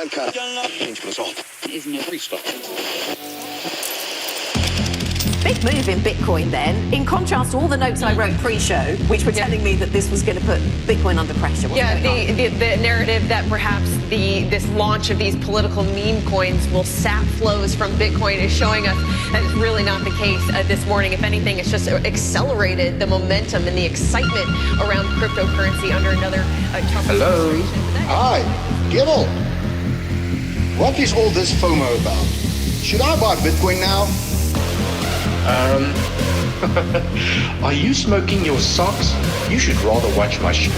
cut. Change us all. Is no restart. Big move in Bitcoin then, in contrast to all the notes I wrote pre-show, which were telling me that this was going to put Bitcoin under pressure. The narrative that perhaps this launch of these political meme coins will sap flows from Bitcoin is showing us that it's really not the case this morning. If anything, it's just accelerated the momentum and the excitement around cryptocurrency under another Trump administration. Hi, Dewald. What is all this FOMO about? Should I buy Bitcoin now? Are you smoking your socks? You should rather watch my show.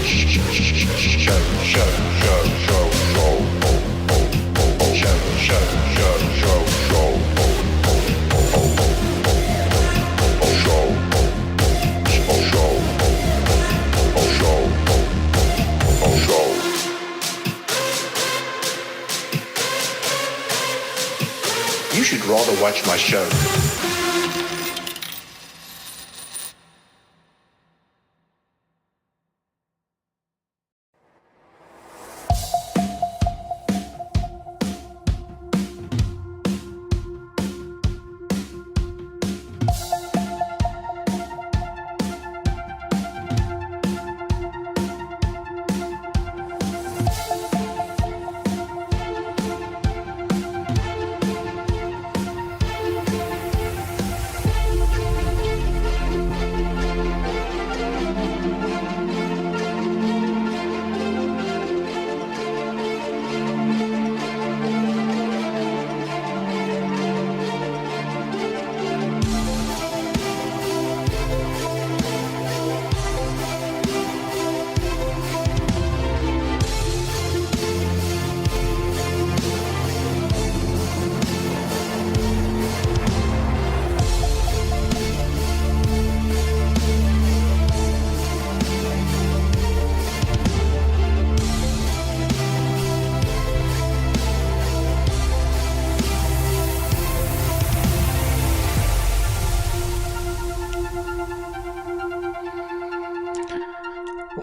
You should rather watch my show.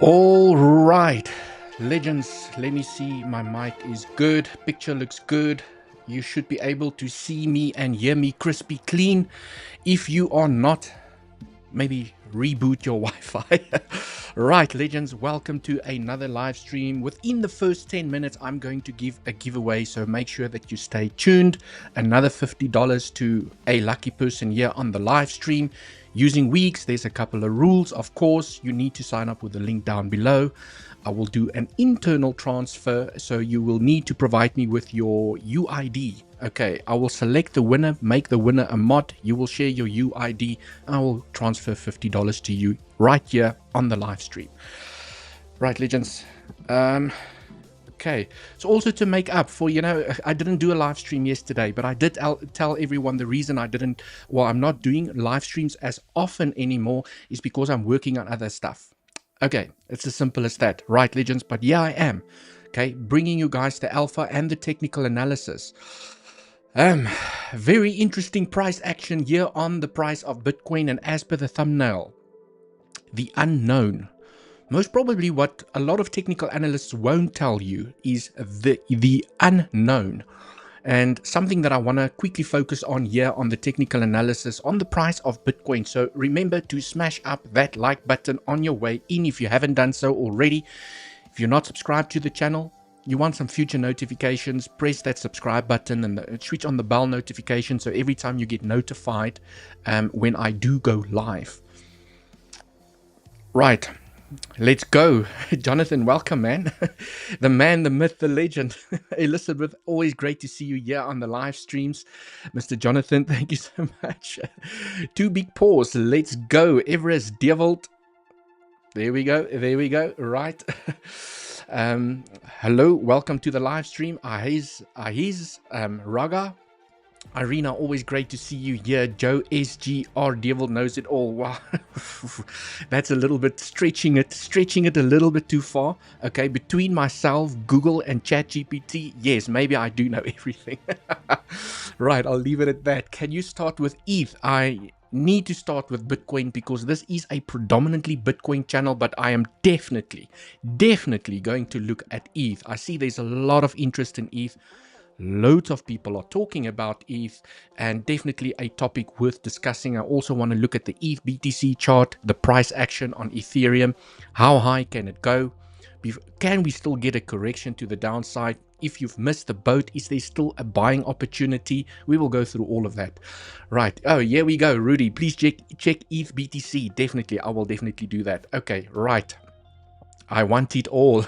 All right, legends, let me see. My mic is good. Picture looks good. You should be able to see me and hear me crispy clean. If you are not, maybe reboot your Wi-Fi. Right, legends, welcome to another live stream. Within the first 10 minutes, I'm going to give a giveaway, so make sure that you stay tuned. Another $50 to a lucky person here on the live stream. Using weeks, there's a couple of rules. Of course, you need to sign up with the link down below. I will do an internal transfer, so you will need to provide me with your UID. Okay, I will select the winner, make the winner a mod. You will share your UID. I will transfer $50 to you right here on the live stream. Right, legends. Okay, so also to make up for, I didn't do a live stream yesterday, but I did tell everyone the reason I'm not doing live streams as often anymore is because I'm working on other stuff. Okay, it's as simple as that. Right, legends, but yeah, I am. Okay, bringing you guys the alpha and the technical analysis. Very interesting price action here on the price of Bitcoin, and as per the thumbnail, the unknown. Most probably what a lot of technical analysts won't tell you is the unknown. And something that I want to quickly focus on here on the technical analysis on the price of Bitcoin. So remember to smash up that like button on your way in if you haven't done so already. If you're not subscribed to the channel, you want some future notifications, press that subscribe button and switch on the bell notification so every time you get notified when I do go live. Right. Let's go. Jonathan, welcome, man. The man, the myth, the legend. Elizabeth, always great to see you here on the live streams. Mr. Jonathan, thank you so much. Two big paws. Let's go. Everest, Dewald. There we go. There we go. Right. Hello. Welcome to the live stream. Ahiz, Raga. Irina, always great to see you here. Joe SGR, Dewald knows it all. Wow, that's a little bit stretching it a little bit too far. Okay, between myself, Google, and ChatGPT, yes, maybe I do know everything. Right, I'll leave it at that. Can you start with ETH? I need to start with Bitcoin because this is a predominantly Bitcoin channel, but I am definitely going to look at ETH. I see there's a lot of interest in ETH. Loads of people are talking about ETH, and definitely a topic worth discussing. I also want to look at the ETH BTC chart, the price action on Ethereum. How high can it go? Can we still get a correction to the downside? If you've missed the boat, is there still a buying opportunity? We will go through all of that. Right. Oh, here we go. Rudy, please check ETH BTC. Definitely. I will definitely do that. Okay. Right. I want it all.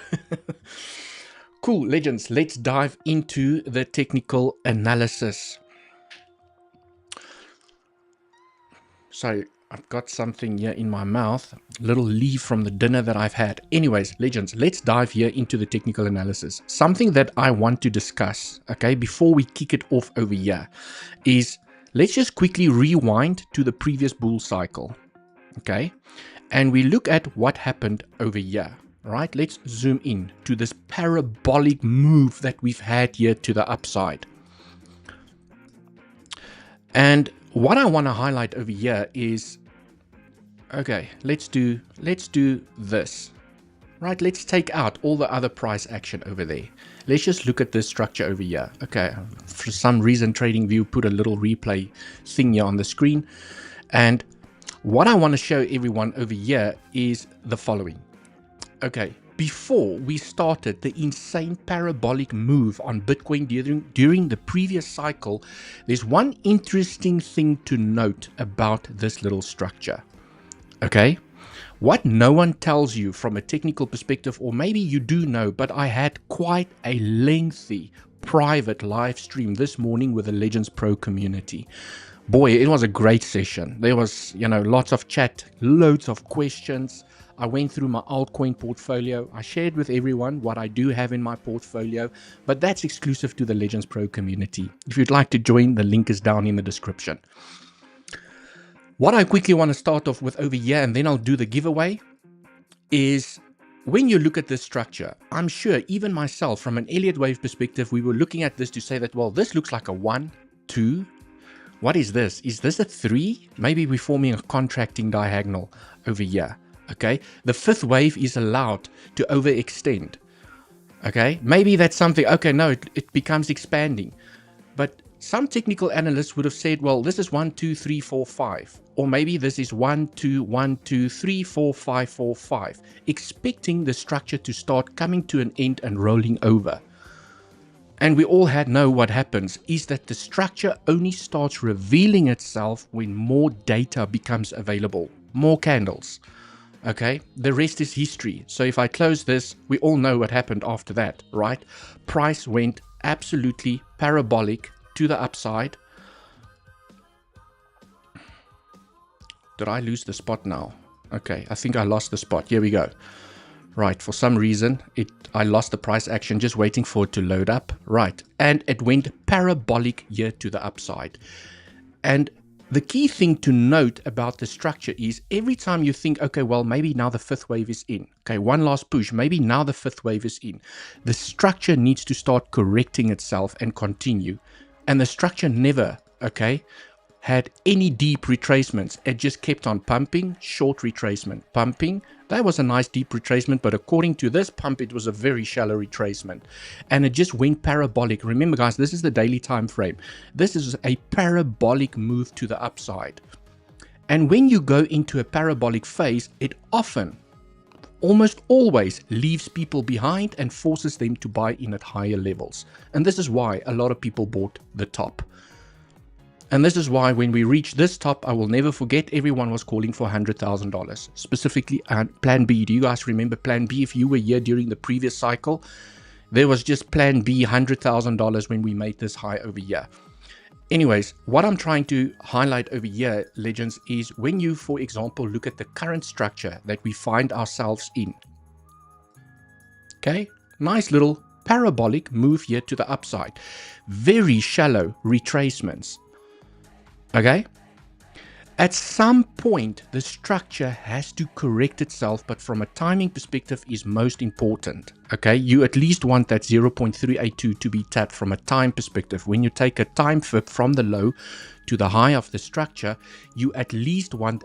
Cool, legends. Let's dive into the technical analysis. Sorry, I've got something here in my mouth. A little leaf from the dinner that I've had. Anyways, legends, let's dive here into the technical analysis. Something that I want to discuss, okay, before we kick it off over here, is let's just quickly rewind to the previous bull cycle, okay? And we look at what happened over here. Right, let's zoom in to this parabolic move that we've had here to the upside. And what I want to highlight over here is, okay, let's do this. Right, let's take out all the other price action over there. Let's just look at this structure over here. Okay, for some reason TradingView put a little replay thing here on the screen. And what I want to show everyone over here is the following. Okay, before we started the insane parabolic move on Bitcoin during the previous cycle, there's one interesting thing to note about this little structure. Okay, what no one tells you from a technical perspective, or maybe you do know, but I had quite a lengthy private live stream this morning with the Legends Pro community. Boy, it was a great session. There was, lots of chat, loads of questions. I went through my altcoin portfolio. I shared with everyone what I do have in my portfolio, but that's exclusive to the Legends Pro community. If you'd like to join, the link is down in the description. What I quickly want to start off with over here, and then I'll do the giveaway, is when you look at this structure, I'm sure even myself, from an Elliott wave perspective, we were looking at this to say that, well, this looks like a 1, 2. What is this? Is this a 3? Maybe we're forming a contracting diagonal over here. Okay, the fifth wave is allowed to overextend. Okay, maybe that's something. Okay, no, it becomes expanding. But some technical analysts would have said, well, this is 1, 2, 3, 4, 5. Or maybe this is 1, 2, 1, 2, 3, 4, 5, 4, 5. Expecting the structure to start coming to an end and rolling over. And we all know what happens is that the structure only starts revealing itself when more data becomes available. More candles. Okay, the rest is history. So if I close this, we all know what happened after that, right? Price went absolutely parabolic to the upside. Did I lose the spot now? Okay, I think I lost the spot. Here we go. Right, for some reason, I lost the price action, just waiting for it to load up. Right, and it went parabolic here to the upside. And the key thing to note about the structure is every time you think, okay, well, maybe now the fifth wave is in. Okay, one last push. Maybe now the fifth wave is in. The structure needs to start correcting itself and continue. And the structure never, okay, had any deep retracements. It just kept on pumping, short retracement, pumping. That was a nice deep retracement, but according to this pump, it was a very shallow retracement. And it just went parabolic. Remember, guys, this is the daily time frame. This is a parabolic move to the upside. And when you go into a parabolic phase, it often, almost always, leaves people behind and forces them to buy in at higher levels. And this is why a lot of people bought the top. And this is why when we reach this top, I will never forget, everyone was calling for $100,000, specifically Plan B. Do you guys remember Plan B? If you were here during the previous cycle, there was just Plan B, $100,000 when we made this high over here. Anyways, what I'm trying to highlight over here, legends, is when you, for example, look at the current structure that we find ourselves in. Okay, nice little parabolic move here to the upside. Very shallow retracements. Okay, At some point, the structure has to correct itself, but from a timing perspective is most important. Okay, you at least want that 0.382 to be tapped from a time perspective. When you take a time flip from the low to the high of the structure, you at least want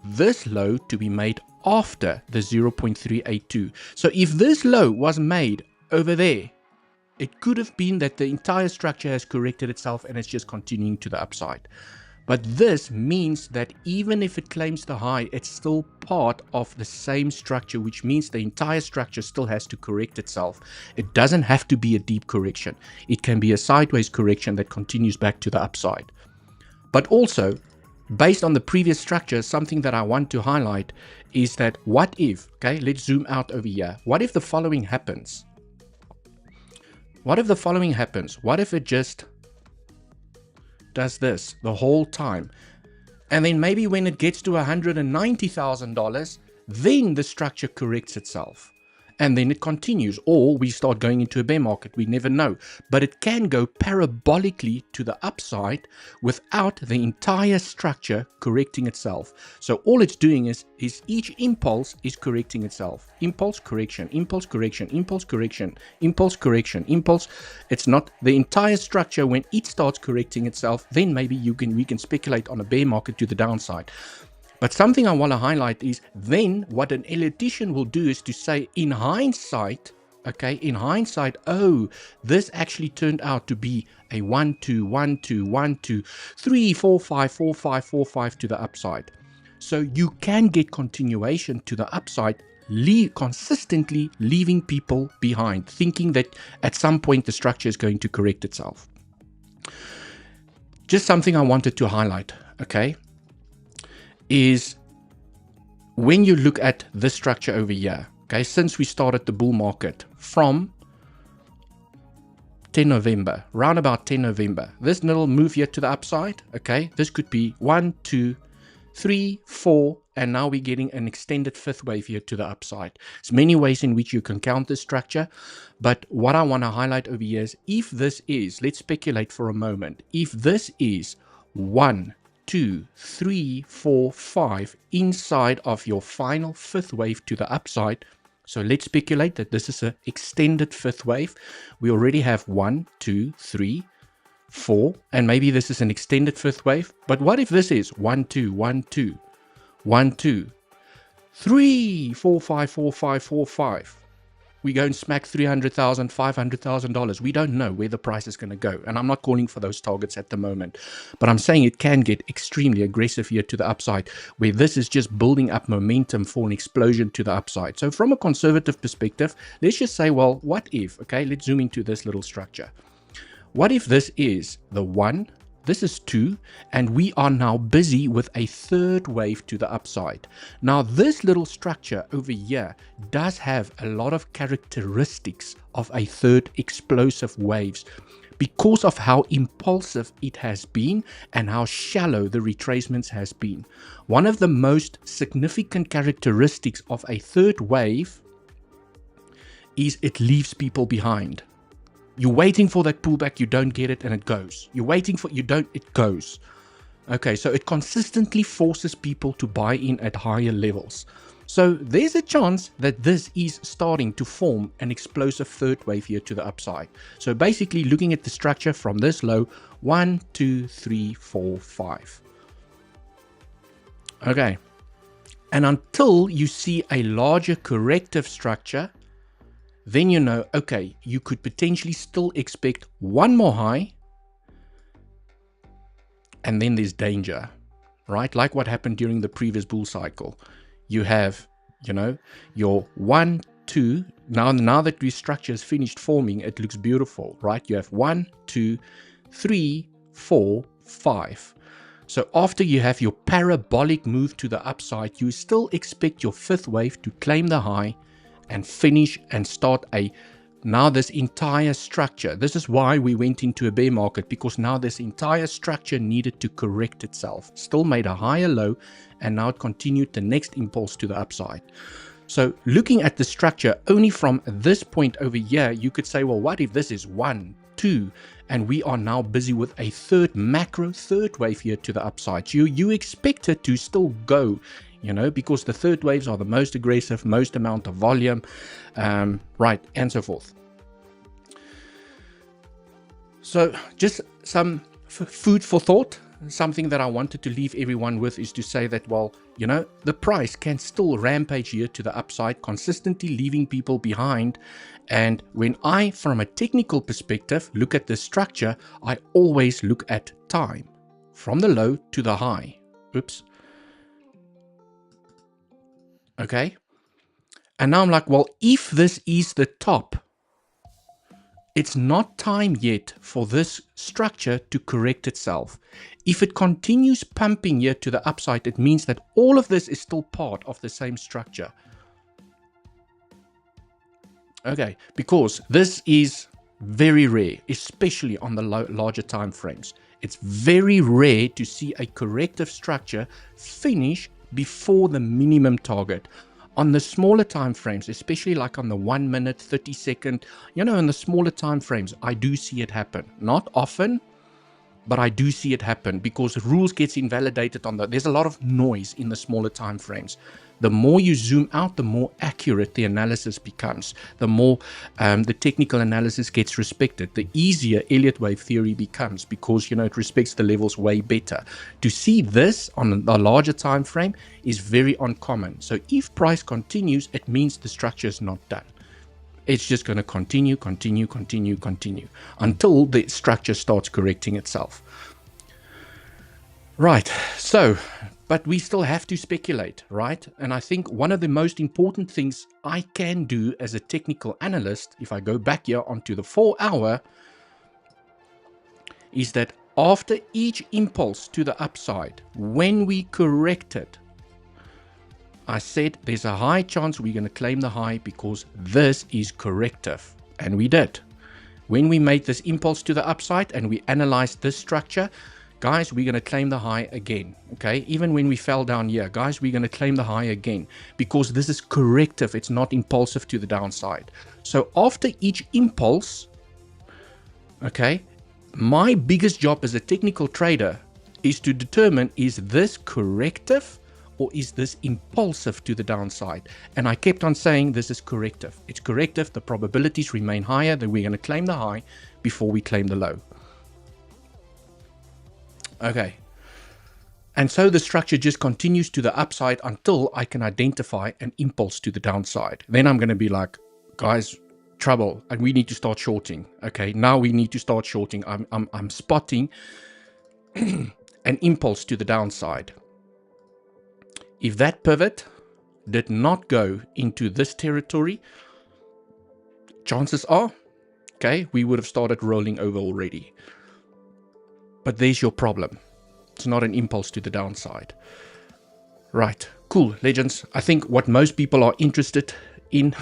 this low to be made after the 0.382. So if this low was made over there, it could have been that the entire structure has corrected itself and it's just continuing to the upside. But this means that even if it claims the high, it's still part of the same structure, which means the entire structure still has to correct itself. It doesn't have to be a deep correction. It can be a sideways correction that continues back to the upside. But also, based on the previous structure, something that I want to highlight is that what if, okay, let's zoom out over here. What if the following happens? What if the following happens? What if it just does this the whole time, and then maybe when it gets to $190,000, then the structure corrects itself and then it continues, or we start going into a bear market? We never know, but it can go parabolically to the upside without the entire structure correcting itself. So all it's doing is each impulse is correcting itself. Impulse correction, impulse correction, impulse correction, impulse correction, impulse. It's not the entire structure. When it starts correcting itself, then maybe we can speculate on a bear market to the downside. But something I want to highlight is then what an elitician will do is to say in hindsight, okay, in hindsight, oh, this actually turned out to be a 1, 2, 1, 2, 1, 2, 3, 4, 5, 4, 5, 4, 5 to the upside. So you can get continuation to the upside, consistently leaving people behind, thinking that at some point the structure is going to correct itself. Just something I wanted to highlight, okay, is when you look at this structure over here, okay, since we started the bull market from 10 November, round about 10 November, this little move here to the upside, okay, this could be 1, 2, 3, 4, and now we're getting an extended fifth wave here to the upside. There's many ways in which you can count this structure, but what I want to highlight over here is if this is, let's speculate for a moment, if this is 1, 2, 3, 4, 5 inside of your final fifth wave to the upside. So let's speculate that this is an extended fifth wave. We already have 1, 2, 3, 4, and maybe this is an extended fifth wave. But what if this is 1, 2, 1, 2, 1, 2, 3, 4, 5, 4, 5, 4, 5. We go and smack $300,000, $500,000. We don't know where the price is going to go. And I'm not calling for those targets at the moment. But I'm saying it can get extremely aggressive here to the upside, where this is just building up momentum for an explosion to the upside. So from a conservative perspective, let's just say, well, what if, okay, let's zoom into this little structure. What if this is the 1, this is 2, and we are now busy with a third wave to the upside. Now, this little structure over here does have a lot of characteristics of a third explosive waves because of how impulsive it has been and how shallow the retracements has been. One of the most significant characteristics of a third wave is it leaves people behind. You're waiting for that pullback, you don't get it, and it goes. You're waiting for, you don't, it goes. Okay, so it consistently forces people to buy in at higher levels. So there's a chance that this is starting to form an explosive third wave here to the upside. So basically looking at the structure from this low, 1, 2, 3, 4, 5. Okay, and until you see a larger corrective structure, then you know, okay, you could potentially still expect one more high, and then there's danger, right? Like what happened during the previous bull cycle. You have, you know, your 1, 2, now that this structure is finished forming, it looks beautiful, right? You have 1, 2, 3, 4, 5. So after you have your parabolic move to the upside, you still expect your fifth wave to claim the high and finish and start now this entire structure. This is why we went into a bear market, because now this entire structure needed to correct itself. Still made a higher low, and now it continued the next impulse to the upside. So looking at the structure only from this point over here, you could say, well, what if this is 1, 2, and we are now busy with a third wave here to the upside. You expect it to still go, you know, because the third waves are the most aggressive, most amount of volume, right, and so forth. So just some food for thought. Something that I wanted to leave everyone with is to say that, well, you know, the price can still rampage here to the upside, consistently leaving people behind. And when I, from a technical perspective, look at the structure, I always look at time from the low to the high. Oops. Okay. And now I'm like, well, if this is the top, it's not time yet for this structure to correct itself. If it continues pumping here to the upside, it means that all of this is still part of the same structure. Okay, because this is very rare, especially on the larger time frames. It's very rare to see a corrective structure finish before the minimum target. On the smaller time frames, especially like on the 1 minute, 30 second, you know, in the smaller time frames, I do see it happen. Not often, but I do see it happen because rules gets invalidated on that. There's a lot of noise in the smaller time frames. The more you zoom out, the more accurate the analysis becomes. The more the technical analysis gets respected. The easier Elliott wave theory becomes because, you know, it respects the levels way better. To see this on a larger time frame is very uncommon. So if price continues, it means the structure is not done. It's just going to continue until the structure starts correcting itself. Right, so, but we still have to speculate, right? And I think one of the most important things I can do as a technical analyst, if I go back here onto the 4 hour, is that after each impulse to the upside, when we correct it, I said there's a high chance we're going to claim the high because this is corrective. And we did. When we made this impulse to the upside and we analyzed this structure, guys, we're going to claim the high again. Okay, even when we fell down here, guys, we're going to claim the high again because this is corrective. It's not impulsive to the downside. So after each impulse, okay, my biggest job as a technical trader is to determine, is this corrective or is this impulsive to the downside? And I kept on saying this is corrective. It's corrective. The probabilities remain higher that we're going to claim the high before we claim the low. Okay. And so the structure just continues to the upside until I can identify an impulse to the downside. Then I'm going to be like, guys, trouble, and we need to start shorting. Okay, now we need to start shorting. I'm spotting an impulse to the downside. If that pivot did not go into this territory, chances are, okay, we would have started rolling over already. But there's your problem. It's not an impulse to the downside. Right, cool, legends. I think what most people are interested in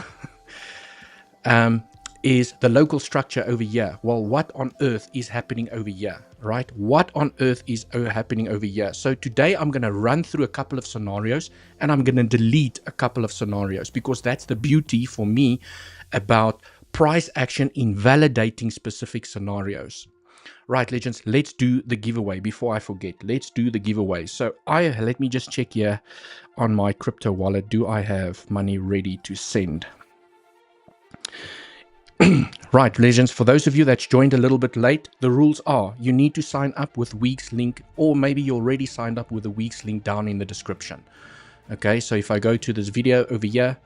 is the local structure over here. Well, what on earth is happening over here, right? What on earth is happening over here? So today I'm going to run through a couple of scenarios and I'm going to delete a couple of scenarios because that's the beauty for me about price action invalidating specific scenarios. Right, legends, let's do the giveaway before I forget. Let's do the giveaway. So let me just check here on my crypto wallet. Do I have money ready to send? Right, legends, for those of you that's joined a little bit late, the rules are you need to sign up with Week's link, or maybe you already signed up with the Week's link down in the description. Okay, so if I go to this video over here,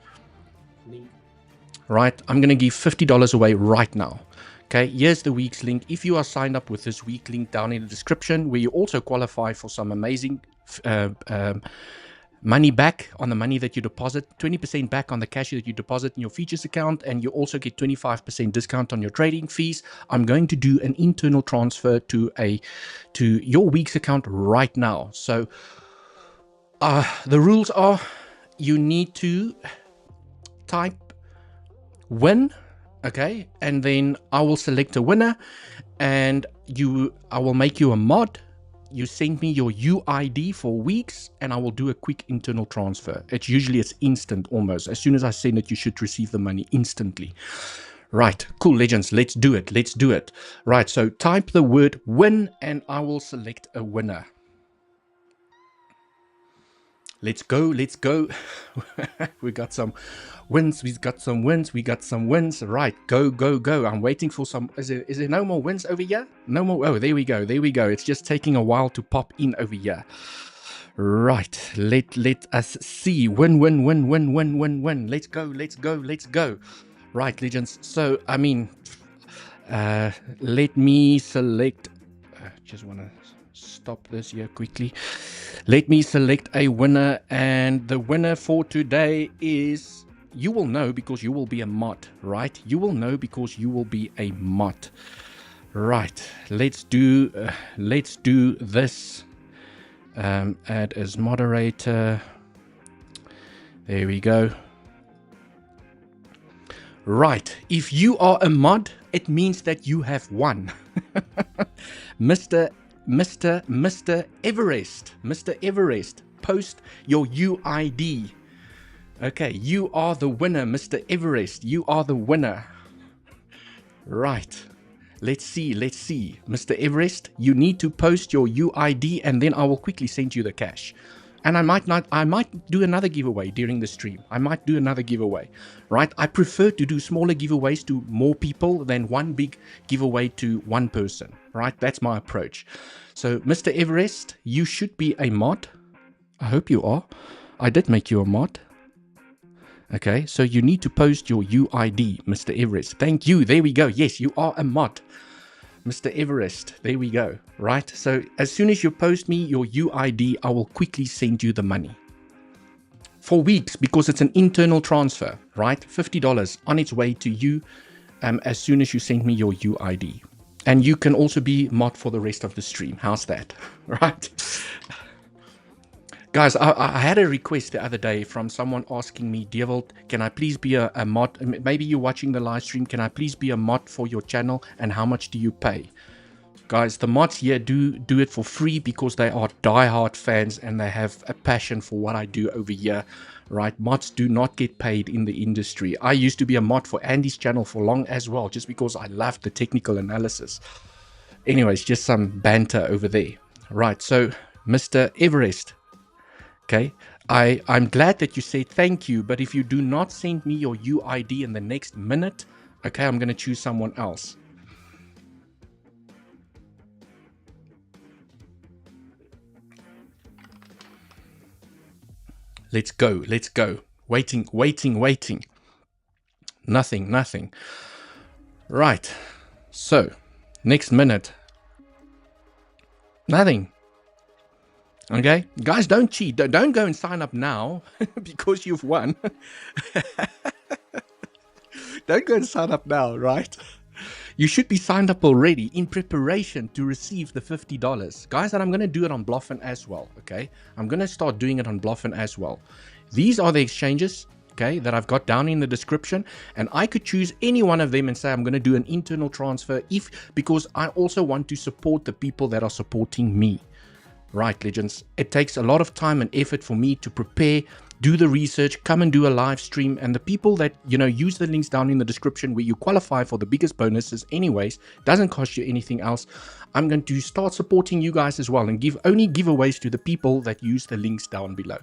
right, I'm going to give $50 away right now. Okay, here's the Week's link. If you are signed up with this Week link down in the description, where you also qualify for some amazing money back on the money that you deposit, 20% back on the cash that you deposit in your futures account, and you also get 25% discount on your trading fees. I'm going to do an internal transfer to your Week's account right now. So the rules are you need to type win, okay, and then I will select a winner, and I will make you a mod. You send me your UID for Weeks and I will do a quick internal transfer. It's instant almost. As soon as I send it, you should receive the money instantly. Right, cool, legends. Let's do it. Let's do it. Right, so type the word win and I will select a winner. Let's go. Let's go. We got some wins. We've got some wins. We got some wins. Right, go, go, go. I'm waiting for some. Is there no more wins over here? No more. Oh, there we go. There we go. It's just taking a while to pop in over here. Right, let us see. Win, win, win, win, win, win, win. Let's go. Let's go. Let's go. Right, legends. So, I mean, let me select. Just want to stop this here quickly. Let me select a winner, and the winner for today is, you will know because you will be a mod, right? You will know because you will be a mod. Right, let's do this. Add as moderator. There we go. Right, if you are a mod, it means that you have won. Mr. Everest, post your UID. Okay, you are the winner, Mr. Everest. You are the winner. Right, let's see. Mr. Everest, you need to post your UID and then I will quickly send you the cash. And I might do another giveaway during the stream. I might do another giveaway, right? I prefer to do smaller giveaways to more people than one big giveaway to one person, right? That's my approach. So, Mr. Everest, you should be a mod. I hope you are. I did make you a mod. Okay, so you need to post your UID, Mr. Everest. Thank you. There we go. Yes, you are a mod. Mr. Everest, there we go, right? So as soon as you post me your UID, I will quickly send you the money. For weeks, because it's an internal transfer, right? $50 on its way to you as soon as you send me your UID. And you can also be mod for the rest of the stream. How's that, right? Guys, I had a request the other day from someone asking me, Dewald, can I please be a mod? Maybe you're watching the live stream. Can I please be a mod for your channel? And how much do you pay? Guys, the mods here do it for free because they are diehard fans and they have a passion for what I do over here, right? Mods do not get paid in the industry. I used to be a mod for Andy's channel for long as well, just because I loved the technical analysis. Anyways, just some banter over there. Right, so Mr. Everest. Okay, I'm glad that you said thank you, but if you do not send me your UID in the next minute, okay, I'm going to choose someone else. Let's go, let's go. Waiting. Nothing. Right, so, next minute. Nothing. Okay, guys, don't cheat. Don't go and sign up now because you've won. Don't go and sign up now, right? You should be signed up already in preparation to receive the $50. Guys, and I'm going to do it on Bluffin as well, okay? I'm going to start doing it on Bluffin as well. These are the exchanges, okay, that I've got down in the description, and I could choose any one of them and say I'm going to do an internal transfer because I also want to support the people that are supporting me. Right, legends, it takes a lot of time and effort for me to prepare, do the research, come and do a live stream, and the people that, you know, use the links down in the description where you qualify for the biggest bonuses anyways, doesn't cost you anything else. I'm going to start supporting you guys as well and give only giveaways to the people that use the links down below.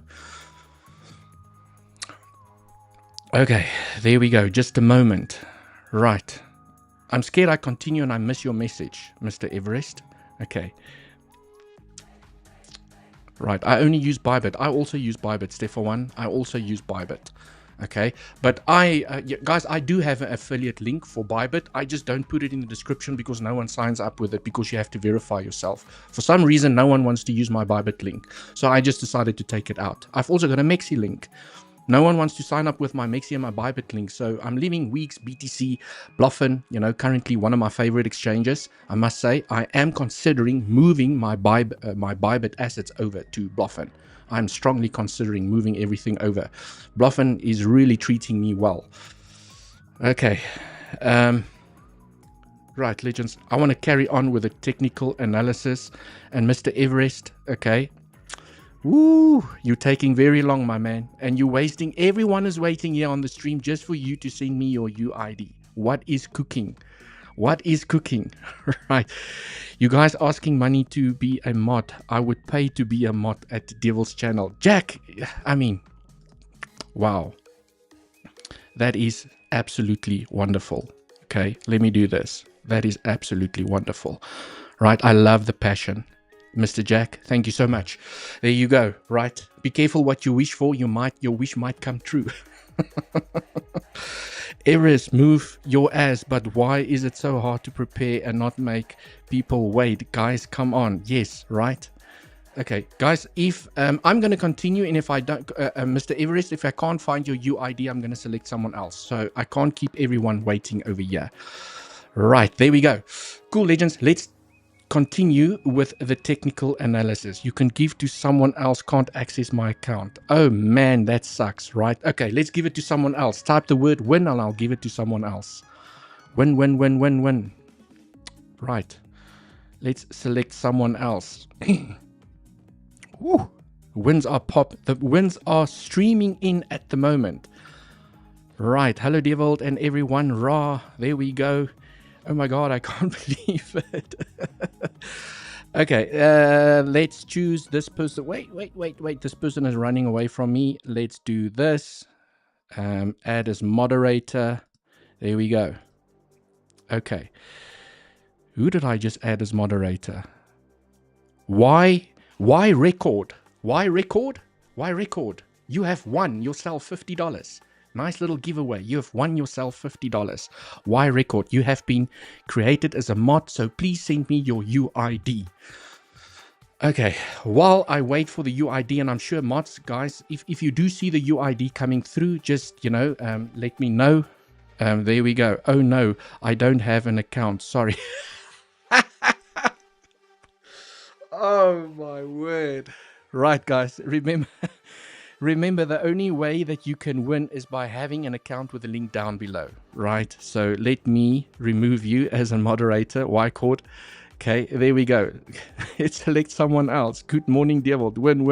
Okay, there we go, just a moment. Right, I'm scared I continue and I miss your message, Mr. Everest. Okay. Right, I only use Bybit. I also use Bybit, Stefan. I also use Bybit. Okay, but guys, I do have an affiliate link for Bybit. I just don't put it in the description because no one signs up with it because you have to verify yourself. For some reason, no one wants to use my Bybit link. So I just decided to take it out. I've also got a Mexi link. No one wants to sign up with my Mexi and my Bybit link. So I'm leaving Weeks, BTC, Bluffin, you know, currently one of my favorite exchanges. I must say, I am considering moving my Bybit assets over to Bluffin. I'm strongly considering moving everything over. Bluffin is really treating me well. Okay. Right, legends. I want to carry on with the technical analysis. And Mr. Everest, okay. Woo, you're taking very long, my man. And you're wasting, everyone is waiting here on the stream just for you to send me your UID. What is cooking? What is cooking? Right. You guys asking money to be a mod. I would pay to be a mod at Dewald's channel. Jack, I mean, wow. That is absolutely wonderful. Okay, let me do this. That is absolutely wonderful. Right, I love the passion. Mr. Jack, thank you so much. There you go, right? Be careful what you wish for. Your wish might come true. Eris, move your ass, but why is it so hard to prepare and not make people wait? Guys, come on. Yes, right? Okay, guys, if I'm going to continue, and if I don't, Mr. Everest, if I can't find your UID, I'm going to select someone else. So I can't keep everyone waiting over here. Right, there we go. Cool, legends. Let's continue with the technical analysis. You can give to someone else, can't access my account. Oh man, that sucks, right? Okay, let's give it to someone else. Type the word win and I'll give it to someone else. Win, win, win, win, win. Right, let's select someone else. Woo. The wins are streaming in at the moment. Right, hello Dewald and everyone. Ra, there we go. Oh my god, I can't believe it. Okay, let's choose this person. Wait. This person is running away from me. Let's do this. Add as moderator. There we go. Okay. Who did I just add as moderator? Why record? Why record? Why record? You have won yourself $50. Nice little giveaway. You have won yourself $50. Why record? You have been created as a mod, so please send me your UID. Okay, while I wait for the UID, and I'm sure mods, guys, if you do see the UID coming through, just, let me know. There we go. Oh no, I don't have an account. Sorry. Oh my word. Right, guys, remember the only way that you can win is by having an account with the link down below, right? So let me remove you as a moderator. Why court? Okay, there we go. Let's select someone else. Good morning, Dewald. Win.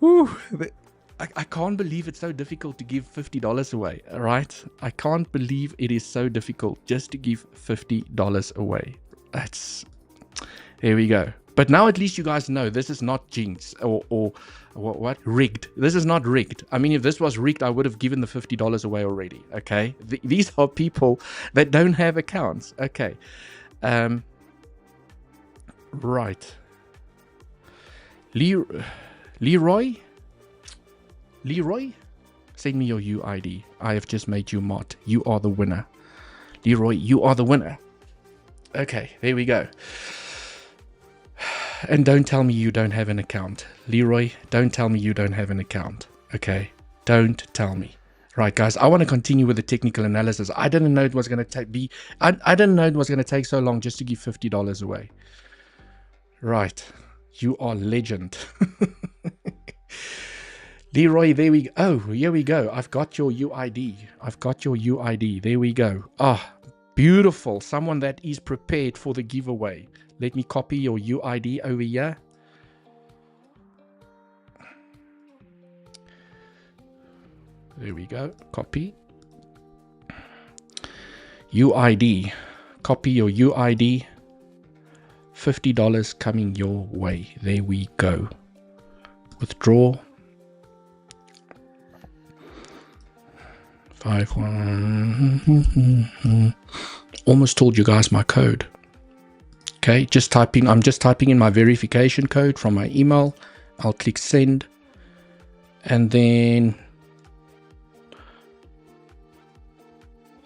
Whew. I can't believe it's so difficult to give $50 away, right? I can't believe it is so difficult just to give $50 away. There we go. But now at least you guys know this is not jinx or what? Rigged. This is not rigged. I mean, if this was rigged, I would have given the $50 away already. Okay. These are people that don't have accounts. Okay. Right. Leroy? Send me your UID. I have just made you mod. You are the winner. Leroy, you are the winner. Okay, there we go. And don't tell me you don't have an account. Leroy, don't tell me you don't have an account. Okay? Don't tell me. Right, guys, I want to continue with the technical analysis. I didn't know it was going to I didn't know it was going to take so long just to give $50 away. Right. You are legend. Leroy, there we go. Oh, here we go. I've got your UID. There we go. Ah, beautiful. Someone that is prepared for the giveaway. Let me copy your UID over here. There we go. Copy. UID. Copy your UID. $50 coming your way. There we go. Withdraw. 51. Almost told you guys my code. Okay, I'm just typing in my verification code from my email. I'll click send. And then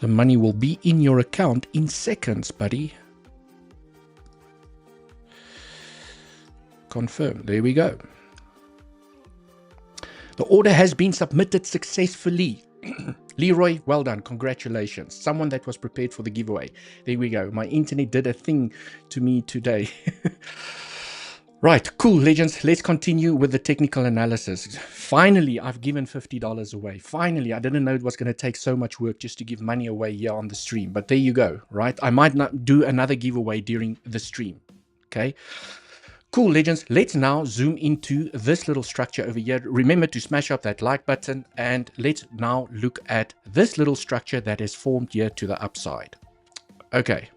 the money will be in your account in seconds, buddy. Confirm. There we go. The order has been submitted successfully. Leroy, well done. Congratulations. Someone that was prepared for the giveaway. There we go. My internet did a thing to me today. Right. Cool, legends. Let's continue with the technical analysis. Finally, I've given $50 away. Finally, I didn't know it was going to take so much work just to give money away here on the stream. But there you go, right? I might not do another giveaway during the stream. Okay. Cool, legends. Let's now zoom into this little structure over here. Remember to smash up that like button, and let's now look at this little structure that is formed here to the upside. Okay.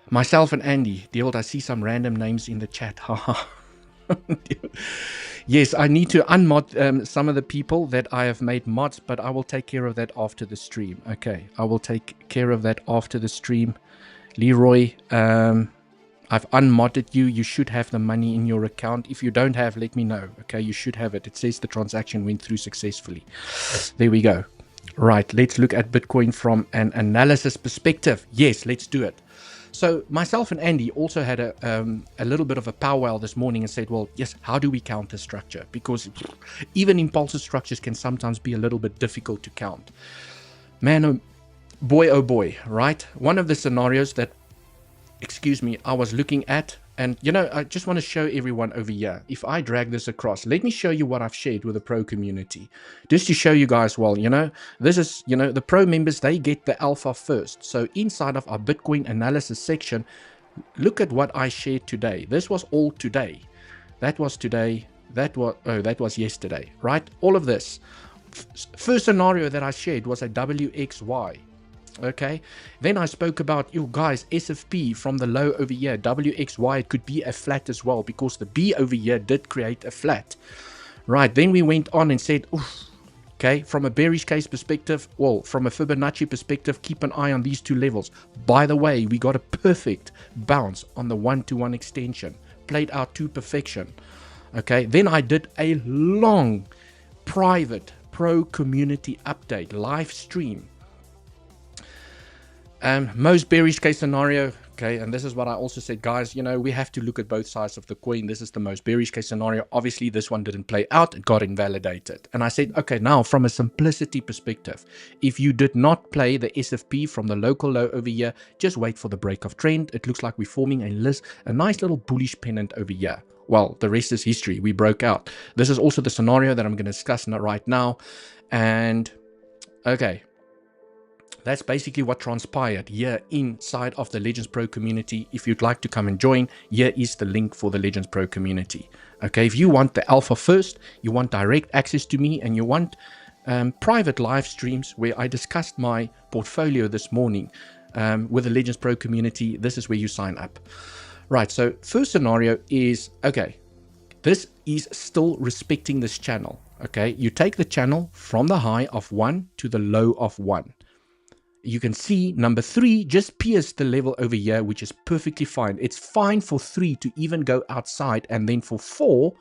Myself and Andy. Dewald, I see some random names in the chat. Yes, I need to unmod some of the people that I have made mods, but I will take care of that after the stream. Okay, I will take care of that after the stream. Leroy, I've unmodded you. You should have the money in your account. If you don't have, let me know. Okay, you should have it. It says the transaction went through successfully. There we go. Right, let's look at Bitcoin from an analysis perspective. Yes, let's do it. So myself and Andy also had a little bit of a powwow this morning and said, well, yes, how do we count a structure? Because even impulsive structures can sometimes be a little bit difficult to count. Man, oh boy, right? One of the scenarios that, I was looking at, and I just want to show everyone over here. If I drag this across, let me show you what I've shared with the pro community, just to show you guys, well, this is, the pro members, they get the alpha first. So inside of our Bitcoin analysis section, look at what I shared today. This was all today. That was today. That was yesterday, right? All of this. First scenario that I shared was a WXY. Okay, then I spoke about, you guys, SFP from the low over here, WXY, it could be a flat as well, because the B over here did create a flat. Right, then we went on and said, oof, okay, from a bearish case perspective, well, from a Fibonacci perspective, keep an eye on these two levels. By the way, we got a perfect bounce on the 1-to-1 extension, played out to perfection. Okay, then I did a long private pro community update live stream. Most bearish case scenario, okay, and this is what I also said, guys, we have to look at both sides of the coin. This is the most bearish case scenario. Obviously, this one didn't play out. It got invalidated. And I said, okay, now from a simplicity perspective, if you did not play the SFP from the local low over here, just wait for the break of trend. It looks like we're forming a nice little bullish pennant over here. Well, the rest is history. We broke out. This is also the scenario that I'm going to discuss right now. And, okay. That's basically what transpired here inside of the Legends Pro community. If you'd like to come and join, here is the link for the Legends Pro community. Okay, if you want the alpha first, you want direct access to me, and you want private live streams where I discussed my portfolio this morning with the Legends Pro community, this is where you sign up. Right, so first scenario is, okay, this is still respecting this channel. Okay, you take the channel from the high of 1 to the low of 1. You can see number 3 just pierced the level over here, which is perfectly fine. It's fine for 3 to even go outside, and then for 4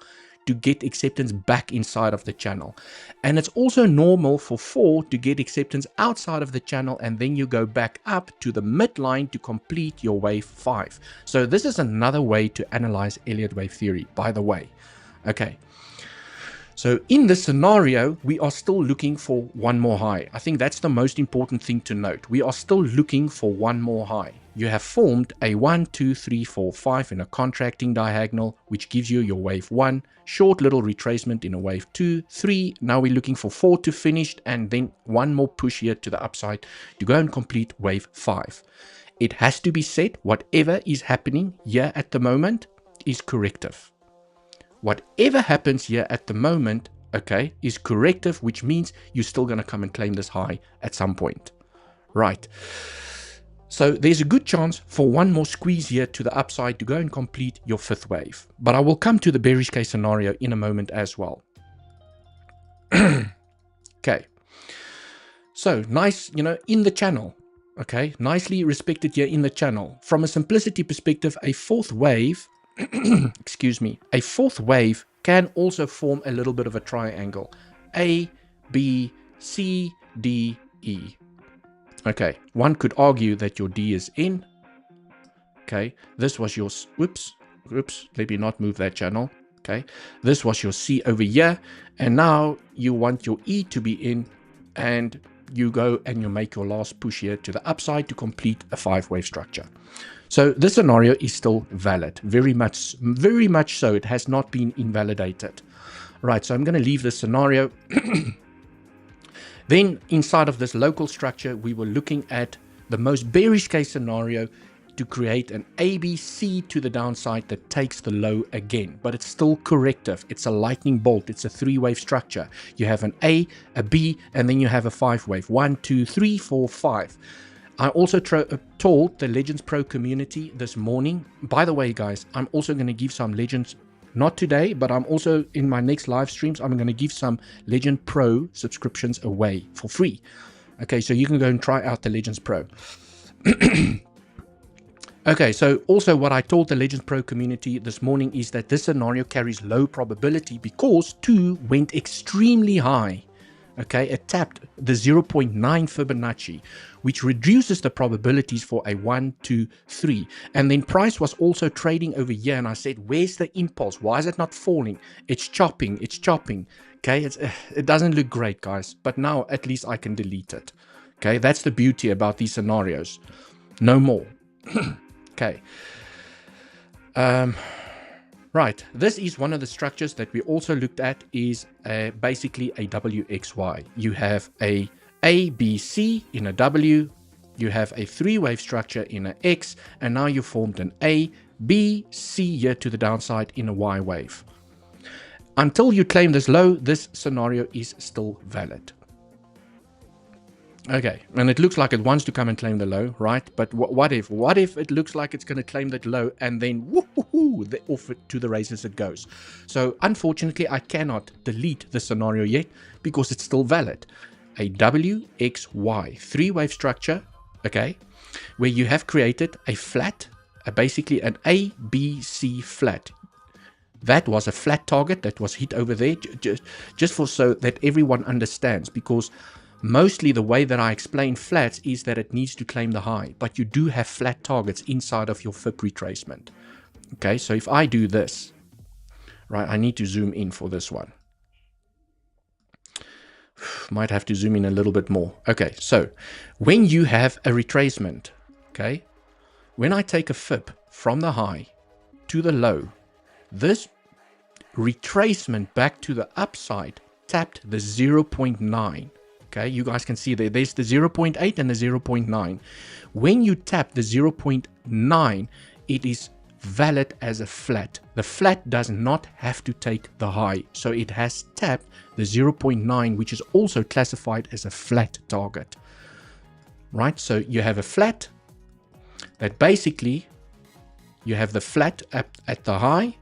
to get acceptance back inside of the channel. And it's also normal for 4 to get acceptance outside of the channel, and then you go back up to the midline to complete your wave 5. So this is another way to analyze Elliott wave theory, by the way. Okay. So in this scenario, we are still looking for one more high. I think that's the most important thing to note. We are still looking for one more high. You have formed a 1, 2, 3, 4, 5 in a contracting diagonal, which gives you your wave 1, short little retracement in a wave 2, 3. Now we're looking for 4 to finish, and then one more push here to the upside to go and complete wave 5. It has to be said, whatever is happening here at the moment is corrective. Whatever happens here at the moment, okay, is corrective, which means you're still going to come and claim this high at some point. Right. So there's a good chance for one more squeeze here to the upside to go and complete your 5th wave. But I will come to the bearish case scenario in a moment as well. Okay. So nice, in the channel. Okay. Nicely respected here in the channel. From a simplicity perspective, a 4th wave excuse me, a 4th wave can also form a little bit of a triangle. A, B, C, D, E. Okay, one could argue that your D is in. Okay, this was your, whoops, let me not move that channel. Okay, this was your C over here, and now you want your E to be in, and you go and you make your last push here to the upside to complete a 5-wave structure. So this scenario is still valid, very much so. It has not been invalidated. Right, so I'm going to leave this scenario. Then inside of this local structure, we were looking at the most bearish case scenario to create an ABC to the downside that takes the low again, but it's still corrective. It's a lightning bolt. It's a 3-wave structure. You have an A, a B, and then you have a 5-wave. 1, 2, 3, 4, 5. I also told the Legends Pro community this morning, by the way, guys, I'm also going to give some Legends, not today, but I'm also in my next live streams, I'm going to give some Legend Pro subscriptions away for free. Okay, so you can go and try out the Legends Pro. Okay, so also what I told the Legends Pro community this morning is that this scenario carries low probability because 2 went extremely high. Okay, it tapped the 0.9 Fibonacci, which reduces the probabilities for a 1, 2, 3. And then price was also trading over here, and I said, where's the impulse? Why is it not falling? It's chopping, it's chopping. Okay, it doesn't look great, guys, but now at least I can delete it. Okay, that's the beauty about these scenarios. No more. Okay. Right, this is one of the structures that we also looked at, is basically a WXY. You have a ABC in a W, you have a 3-wave structure in an X, and now you formed an A, B, C here to the downside in a Y wave. Until you claim this low, this scenario is still valid. Okay, and it looks like it wants to come and claim the low, right? But what if? What if it looks like it's going to claim that low and then woohoo, off it to the races it goes? So unfortunately, I cannot delete the scenario yet because it's still valid. A WXY 3-wave structure, okay, where you have created a flat, basically an ABC flat. That was a flat target that was hit over there, just for so that everyone understands, because mostly the way that I explain flats is that it needs to claim the high, but you do have flat targets inside of your FIB retracement. Okay, so if I do this, right, I need to zoom in for this one. Might have to zoom in a little bit more. Okay, so when you have a retracement, okay, when I take a FIB from the high to the low, this retracement back to the upside tapped the 0.9. Okay, you guys can see there's the 0.8 and the 0.9. When you tap the 0.9, it is valid as a flat. The flat does not have to take the high. So it has tapped the 0.9, which is also classified as a flat target. Right, so you have a flat that basically you have the flat at the high,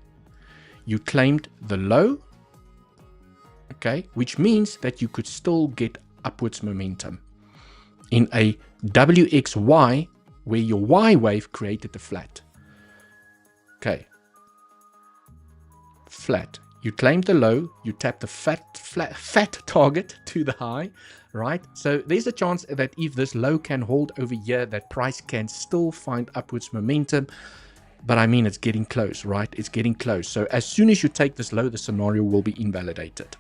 you claimed the low, okay, which means that you could still get upwards momentum in a WXY where your Y wave created the flat. Okay, flat. You claimed the low, you tap the fat target to the high, right? So there's a chance that if this low can hold over here, that price can still find upwards momentum. But I mean, it's getting close, right? It's getting close. So as soon as you take this low, the scenario will be invalidated.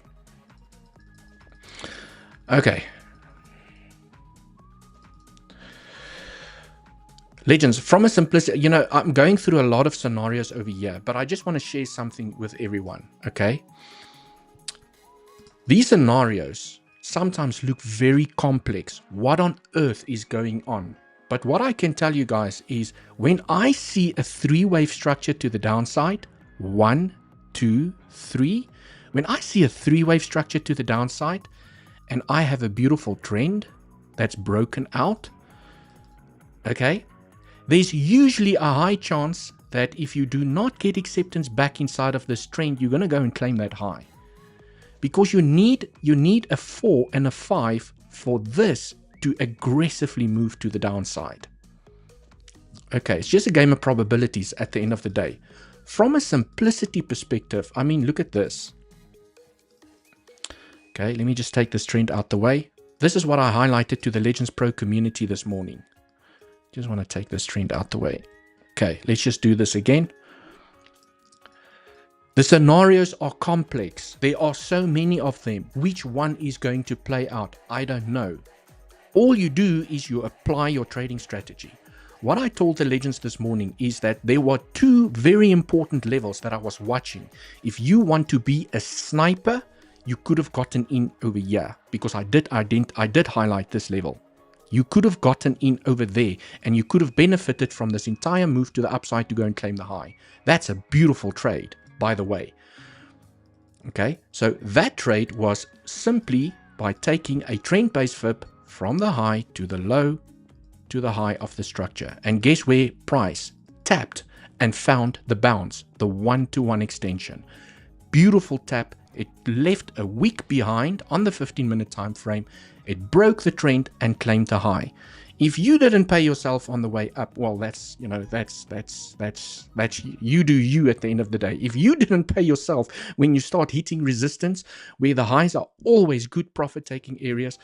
Okay. Legends, from a simplicity, you know, I'm going through a lot of scenarios over here, but I just want to share something with everyone, okay? These scenarios sometimes look very complex. What on earth is going on? But what I can tell you guys is when I see a 3-wave structure to the downside, 1, 2, 3, when I see a 3-wave structure to the downside, and I have a beautiful trend that's broken out, okay, there's usually a high chance that if you do not get acceptance back inside of this trend, you're going to go and claim that high. Because you need a 4 and a 5 for this to aggressively move to the downside. Okay, it's just a game of probabilities at the end of the day. From a simplicity perspective, I mean, look at this. Okay, let me just take this trend out the way. This is what I highlighted to the Legends Pro community this morning. Just want to take this trend out the way. Okay, let's just do this again. The scenarios are complex. There are so many of them. Which one is going to play out? I don't know. All you do is you apply your trading strategy. What I told the Legends this morning is that there were 2 very important levels that I was watching. If you want to be a sniper, you could have gotten in over here, because I did highlight this level. You could have gotten in over there and you could have benefited from this entire move to the upside to go and claim the high. That's a beautiful trade, by the way. Okay, so that trade was simply by taking a trend-based fib from the high to the low to the high of the structure. And guess where price tapped and found the bounce, the 1-to-1 extension. Beautiful tap. It left a wick behind on the 15-minute time frame. It broke the trend and claimed the high. If you didn't pay yourself on the way up, well, that's you do you at the end of the day. If you didn't pay yourself when you start hitting resistance, where the highs are always good profit-taking areas,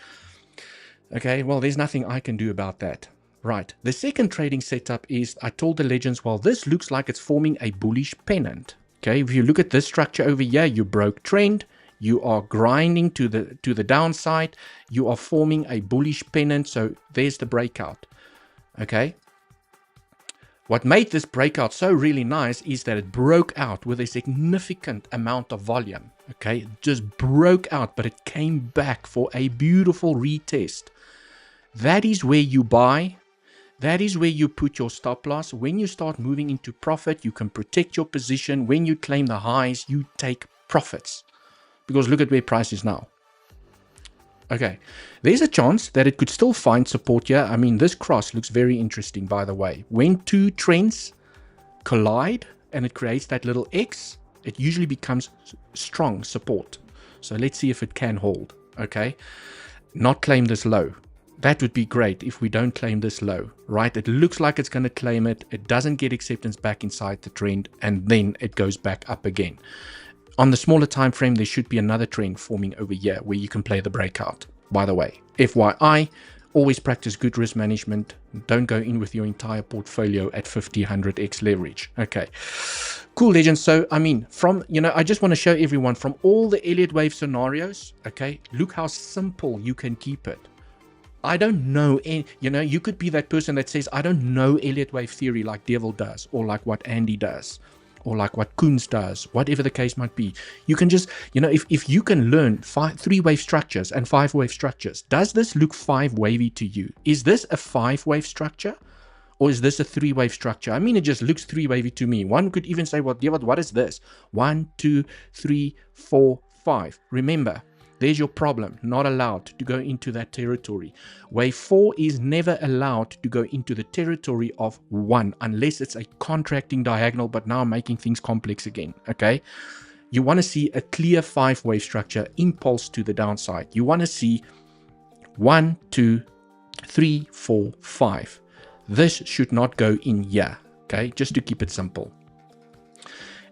okay, well, there's nothing I can do about that. Right. The second trading setup is, I told the legends, well, this looks like it's forming a bullish pennant. Okay, if you look at this structure over here, you broke trend. You are grinding to the downside. You are forming a bullish pennant. So there's the breakout. Okay. What made this breakout so really nice is that it broke out with a significant amount of volume. Okay. It just broke out, but it came back for a beautiful retest. That is where you buy. That is where you put your stop loss. When you start moving into profit, you can protect your position. When you claim the highs, you take profits. Because look at where price is now. Okay, there's a chance that it could still find support here. I mean, this cross looks very interesting, by the way. When two trends collide and it creates that little X, it usually becomes strong support. So let's see if it can hold. Okay, not claim this low. That would be great if we don't claim this low, right? It looks like it's going to claim it. It doesn't get acceptance back inside the trend, and then it goes back up again. On the smaller time frame, there should be another trend forming over here where you can play the breakout. By the way, FYI, always practice good risk management. Don't go in with your entire portfolio at 50, 100x leverage. Okay, cool, legends. So, I mean, I just want to show everyone from all the Elliott wave scenarios, okay, look how simple you can keep it. I don't know, you could be that person that says, I don't know Elliott wave theory like Dewald does, or like what Andy does, or like what Koens does, whatever the case might be. You can just, if you can learn 3-wave structures and 5-wave structures, does this look 5-wavy to you? Is this a 5-wave structure? Or is this a 3-wave structure? I mean, it just looks 3-wavy to me. One could even say, well, Dewald, what is this? 1, 2, 3, 4, 5. Remember, there's your problem. Not allowed to go into that territory. Wave 4 is never allowed to go into the territory of 1 unless it's a contracting diagonal, but now I'm making things complex again. Okay, you want to see a clear 5-wave structure, impulse to the downside. You want to see 1, 2, 3, 4, 5. This should not go in here. Okay, just to keep it simple.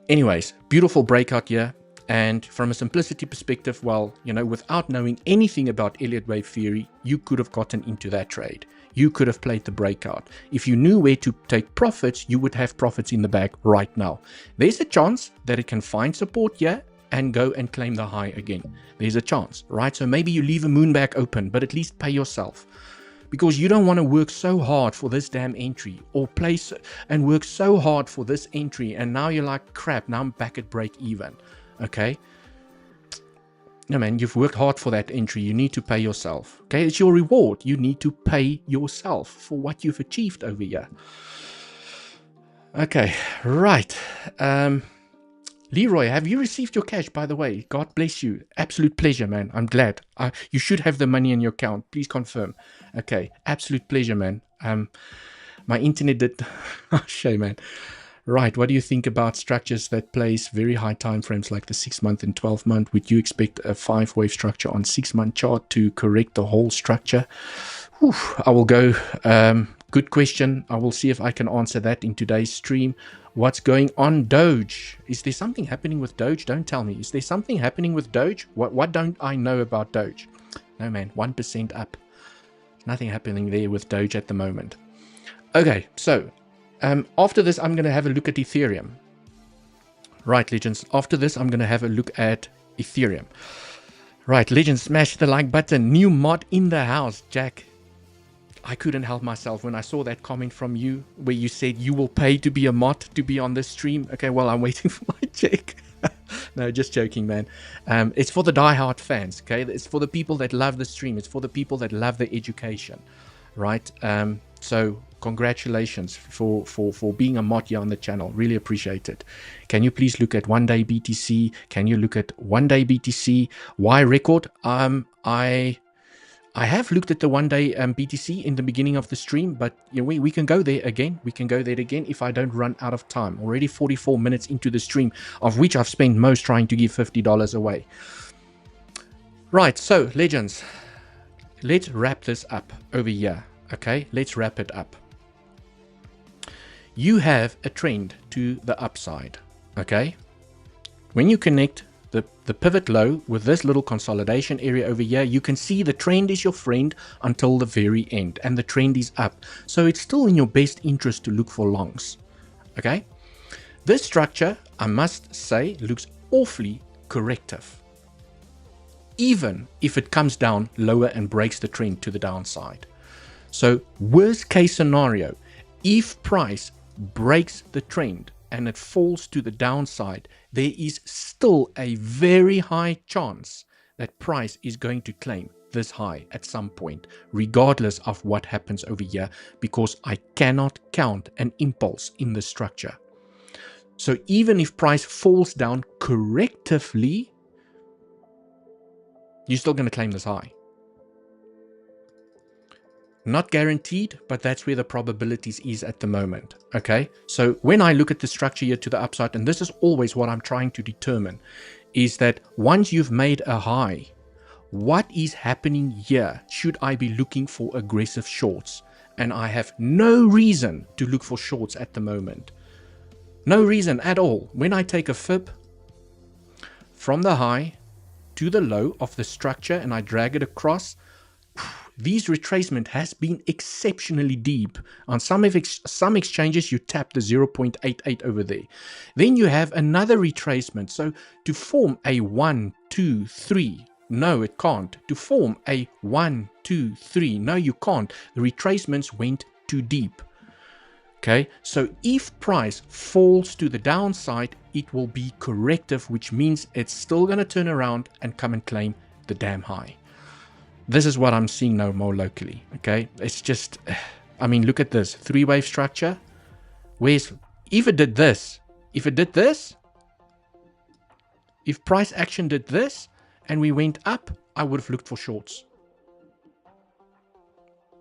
Anyways, beautiful breakout here. And from a simplicity perspective, well, without knowing anything about Elliott wave theory, you could have gotten into that trade. You could have played the breakout. If you knew where to take profits, you would have profits in the bag right now. There's a chance that it can find support here and go and claim the high again. There's a chance, right? So maybe you leave a moonback open, but at least pay yourself. Because you don't want to work so hard for this damn entry, or place and work so hard for this entry, and now you're like, crap, now I'm back at break even. Okay, no, man, you've worked hard for that entry. You need to pay yourself. Okay, it's your reward. You need to pay yourself for what you've achieved over here. Okay, right. Leroy, have you received your cash, by the way? God bless you. Absolute pleasure, man. I'm glad. You should have the money in your account. Please confirm. Okay, absolute pleasure, man. My internet did... oh, shame, man. Right, what do you think about structures that place very high time frames like the 6-month and 12-month? Would you expect a 5-wave structure on 6-month chart to correct the whole structure? Whew, I will go. Good question. I will see if I can answer that in today's stream. What's going on, Doge? Is there something happening with Doge? Don't tell me. Is there something happening with Doge? What don't I know about Doge? No, man, 1% up. Nothing happening there with Doge at the moment. Okay, so... after this, I'm going to have a look at Ethereum. Right, legends. After this, I'm going to have a look at Ethereum. Right, legends, smash the like button. New mod in the house, Jack. I couldn't help myself when I saw that comment from you where you said you will pay to be a mod to be on this stream. Okay, well, I'm waiting for my check. No, just joking, man. It's for the diehard fans, okay? It's for the people that love the stream. It's for the people that love the education. right? So congratulations for being a mod here on the channel. Really appreciate it. Can you please look at 1 day BTC? Can you look at 1 day BTC? Why record? I have looked at the 1 day BTC in the beginning of the stream, but you know, we can go there again. We can go there again if I don't run out of time. Already 44 minutes into the stream, of which I've spent most trying to give $50 away. Right, so legends, let's wrap this up over here. Okay, let's wrap it up. You have a trend to the upside. Okay, when you connect the pivot low with this little consolidation area over here, you can see the trend is your friend until the very end, and the trend is up. So it's still in your best interest to look for longs. Okay, this structure, I must say, looks awfully corrective, even if it comes down lower and breaks the trend to the downside. So worst case scenario, if price breaks the trend and it falls to the downside, there is still a very high chance that price is going to claim this high at some point, regardless of what happens over here, because I cannot count an impulse in the structure. So even if price falls down correctively, you're still going to claim this high. Not guaranteed, but that's where the probabilities is at the moment. Okay, so when I look at the structure here to the upside, and this is always what I'm trying to determine, is that once you've made a high, what is happening here? Should I be looking for aggressive shorts? And I have no reason to look for shorts at the moment. No reason at all. When I take a fib from the high to the low of the structure and I drag it across, these retracement has been exceptionally deep. On some exchanges, you tap the 0.88 over there. Then you have another retracement. So to form a 1, 2, 3, no, it can't. To form a 1, 2, 3, no, you can't. The retracements went too deep. Okay, so if price falls to the downside, it will be corrective, which means it's still going to turn around and come and claim the damn high. This is what I'm seeing now more locally. Okay, it's just, I mean, look at this 3-wave structure. If it did this, if price action did this and we went up, I would have looked for shorts.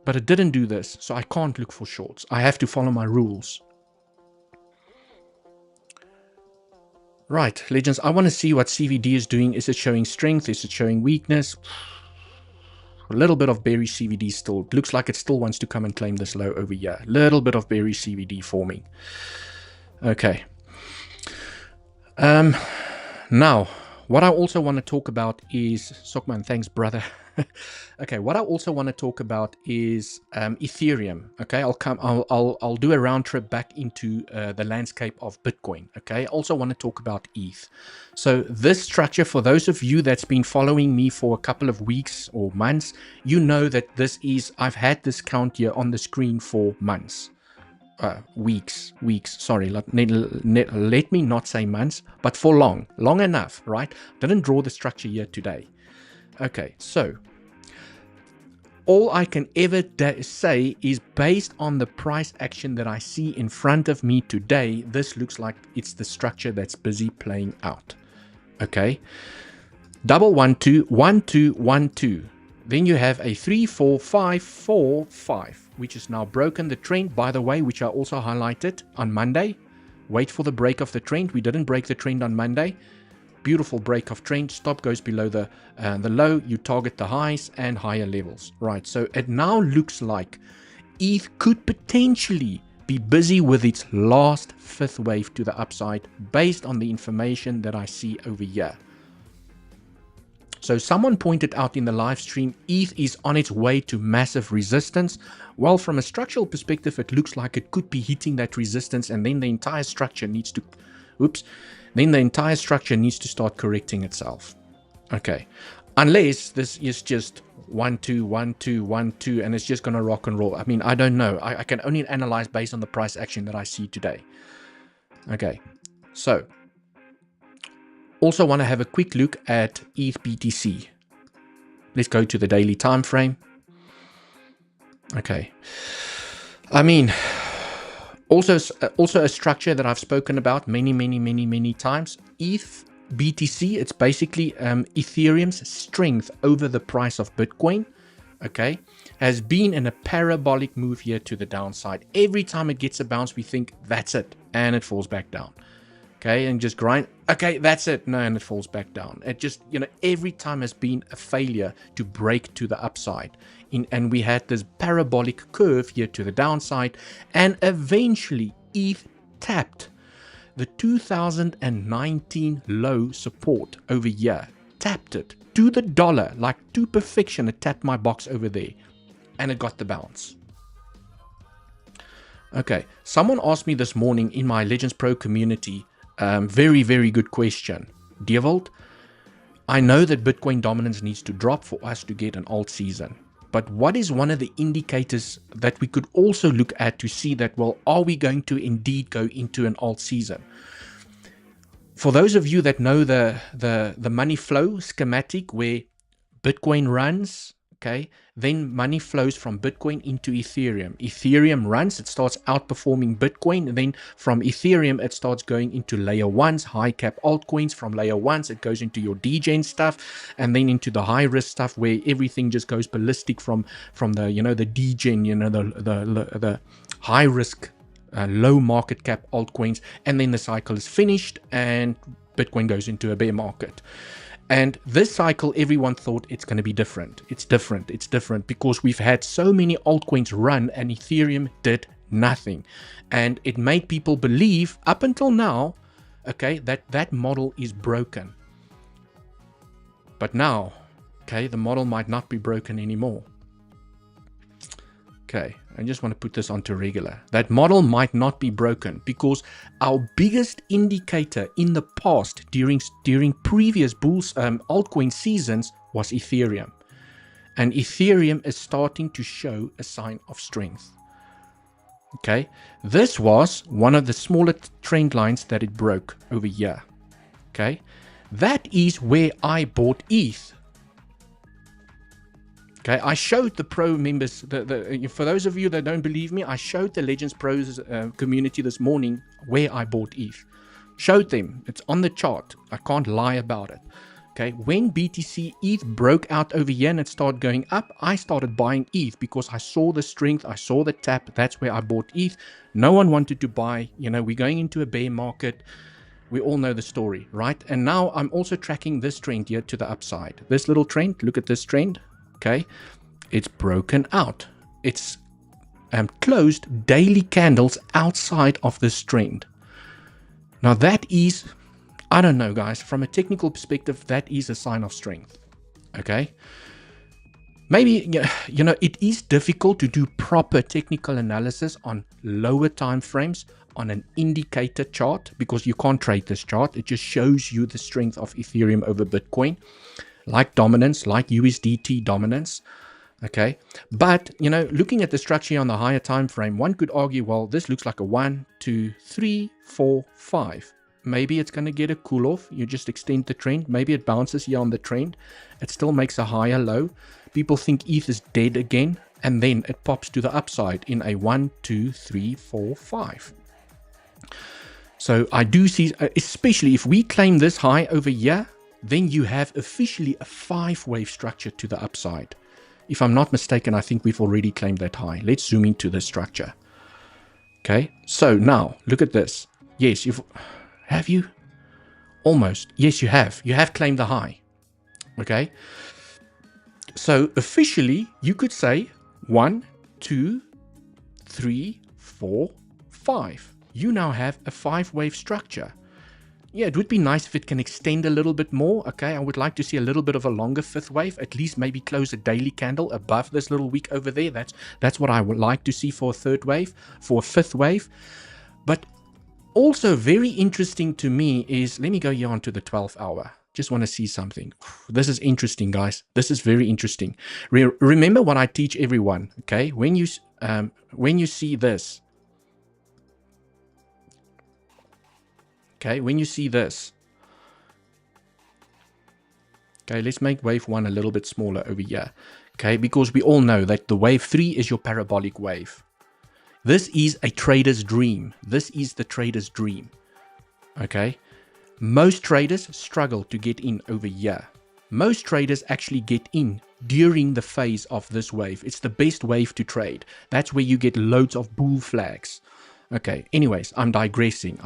But it didn't do this, so I can't look for shorts. I have to follow my rules. Right, legends, I want to see what CVD is doing. Is it showing strength? Is it showing weakness? A little bit of bearish CVD still. It looks like it still wants to come and claim this low over here. Little bit of bearish CVD forming. Okay. Now, what I also want to talk about is... Sockman, thanks, brother. Okay, what I also want to talk about is Ethereum. Okay, I'll do a round trip back into the landscape of Bitcoin. Okay, I also want to talk about ETH. So this structure, for those of you that's been following me for a couple of weeks or months, you know that this is, I've had this count here on the screen for months. Weeks, sorry, let me not say months, but for long enough, right? Didn't draw the structure here today. Okay, so all I can ever say is based on the price action that I see in front of me today, this looks like it's the structure that's busy playing out. Okay, double 1 2 1 2 1 2. Then you have a 3 4 5 4 5, which is now broken the trend, by the way, which I also highlighted on Monday. Wait for the break of the trend. We didn't break the trend on Monday. Beautiful break of trend. Stop goes below the low. You target the highs and higher levels. Right. So it now looks like ETH could potentially be busy with its last 5th wave to the upside based on the information that I see over here. So someone pointed out in the live stream, ETH is on its way to massive resistance. Well, from a structural perspective, it looks like it could be hitting that resistance, and then the entire structure needs to, start correcting itself. Okay, unless this is just 1 2 1 2 1 2, and it's just gonna rock and roll. I mean, I don't know. I can only analyze based on the price action that I see today. Okay, so. Also want to have a quick look at ETH BTC. Let's go to the daily time frame. Okay. I mean, also a structure that I've spoken about many times. ETH BTC, it's basically Ethereum's strength over the price of Bitcoin, okay, has been in a parabolic move here to the downside. Every time it gets a bounce, we think that's it, and it falls back down. Okay, and just grind. Okay, that's it. No, and it falls back down. It just, every time has been a failure to break to the upside. And we had this parabolic curve here to the downside, and eventually ETH tapped the 2019 low support over here. Tapped it to the dollar, like to perfection. It tapped my box over there, and it got the bounce. Okay, someone asked me this morning in my Legends Pro community, very good question. Dewald, I know that Bitcoin dominance needs to drop for us to get an alt season, but what is one of the indicators that we could also look at to see that, well, are we going to indeed go into an alt season? For those of you that know the money flow schematic where Bitcoin runs, okay, then money flows from Bitcoin into Ethereum. Ethereum runs, it starts outperforming Bitcoin, and then from Ethereum it starts going into layer ones, high cap altcoins. From layer ones it goes into your degen stuff, and then into the high risk stuff where everything just goes ballistic from the the degen, the high risk low market cap altcoins, and then the cycle is finished and Bitcoin goes into a bear market. And this cycle, everyone thought it's going to be different. It's different because we've had so many altcoins run and Ethereum did nothing. And it made people believe up until now, okay, that model is broken. But now, okay, the model might not be broken anymore. Okay, I just want to put this onto regular. That model might not be broken because our biggest indicator in the past during previous bulls altcoin seasons was Ethereum. And Ethereum is starting to show a sign of strength. Okay, this was one of the smaller trend lines that it broke over here. Okay, that is where I bought ETH. Okay, I showed the pro members, for those of you that don't believe me, I showed the Legends Pros community this morning where I bought ETH. Showed them. It's on the chart. I can't lie about it. Okay, when BTC ETH broke out over here and it started going up, I started buying ETH because I saw the strength, I saw the tap. That's where I bought ETH. No one wanted to buy. We're going into a bear market. We all know the story, right? And now I'm also tracking this trend here to the upside. This little trend, look at this trend. Okay, it's broken out. It's closed daily candles outside of this trend. Now that is, I don't know guys, from a technical perspective, that is a sign of strength. Okay, maybe, it is difficult to do proper technical analysis on lower time frames on an indicator chart because you can't trade this chart. It just shows you the strength of Ethereum over Bitcoin. Like dominance, like USDT dominance, okay? But, looking at the structure on the higher time frame, one could argue, well, this looks like a 1, 2, 3, 4, 5. Maybe it's going to get a cool off. You just extend the trend. Maybe it bounces here on the trend. It still makes a higher low. People think ETH is dead again, and then it pops to the upside in a 1, 2, 3, 4, 5. So I do see, especially if we claim this high over here, then you have officially a 5-wave structure to the upside. If I'm not mistaken, I think we've already claimed that high. Let's zoom into the structure. Okay, so now look at this. Yes, have you? Almost. Yes, you have. You have claimed the high. Okay, so officially you could say 1, 2, 3, 4, 5. You now have a 5-wave structure. Yeah, it would be nice if it can extend a little bit more. Okay, I would like to see a little bit of a longer 5th wave, at least maybe close a daily candle above this little wick over there. That's what I would like to see for a 3rd wave, for a 5th wave. But also very interesting to me is, let me go here onto the 12th hour. Just want to see something. This is interesting, guys. This is very interesting. Remember what I teach everyone, okay? When you see this, okay, when you see this, Okay, let's make wave 1 a little bit smaller over here. Okay, because we all know that the wave 3 is your parabolic wave. This is a trader's dream. This is the trader's dream. Okay, most traders struggle to get in over here. Most traders actually get in during the phase of this wave. It's the best wave to trade. That's where you get loads of bull flags. Okay, anyways, I'm digressing.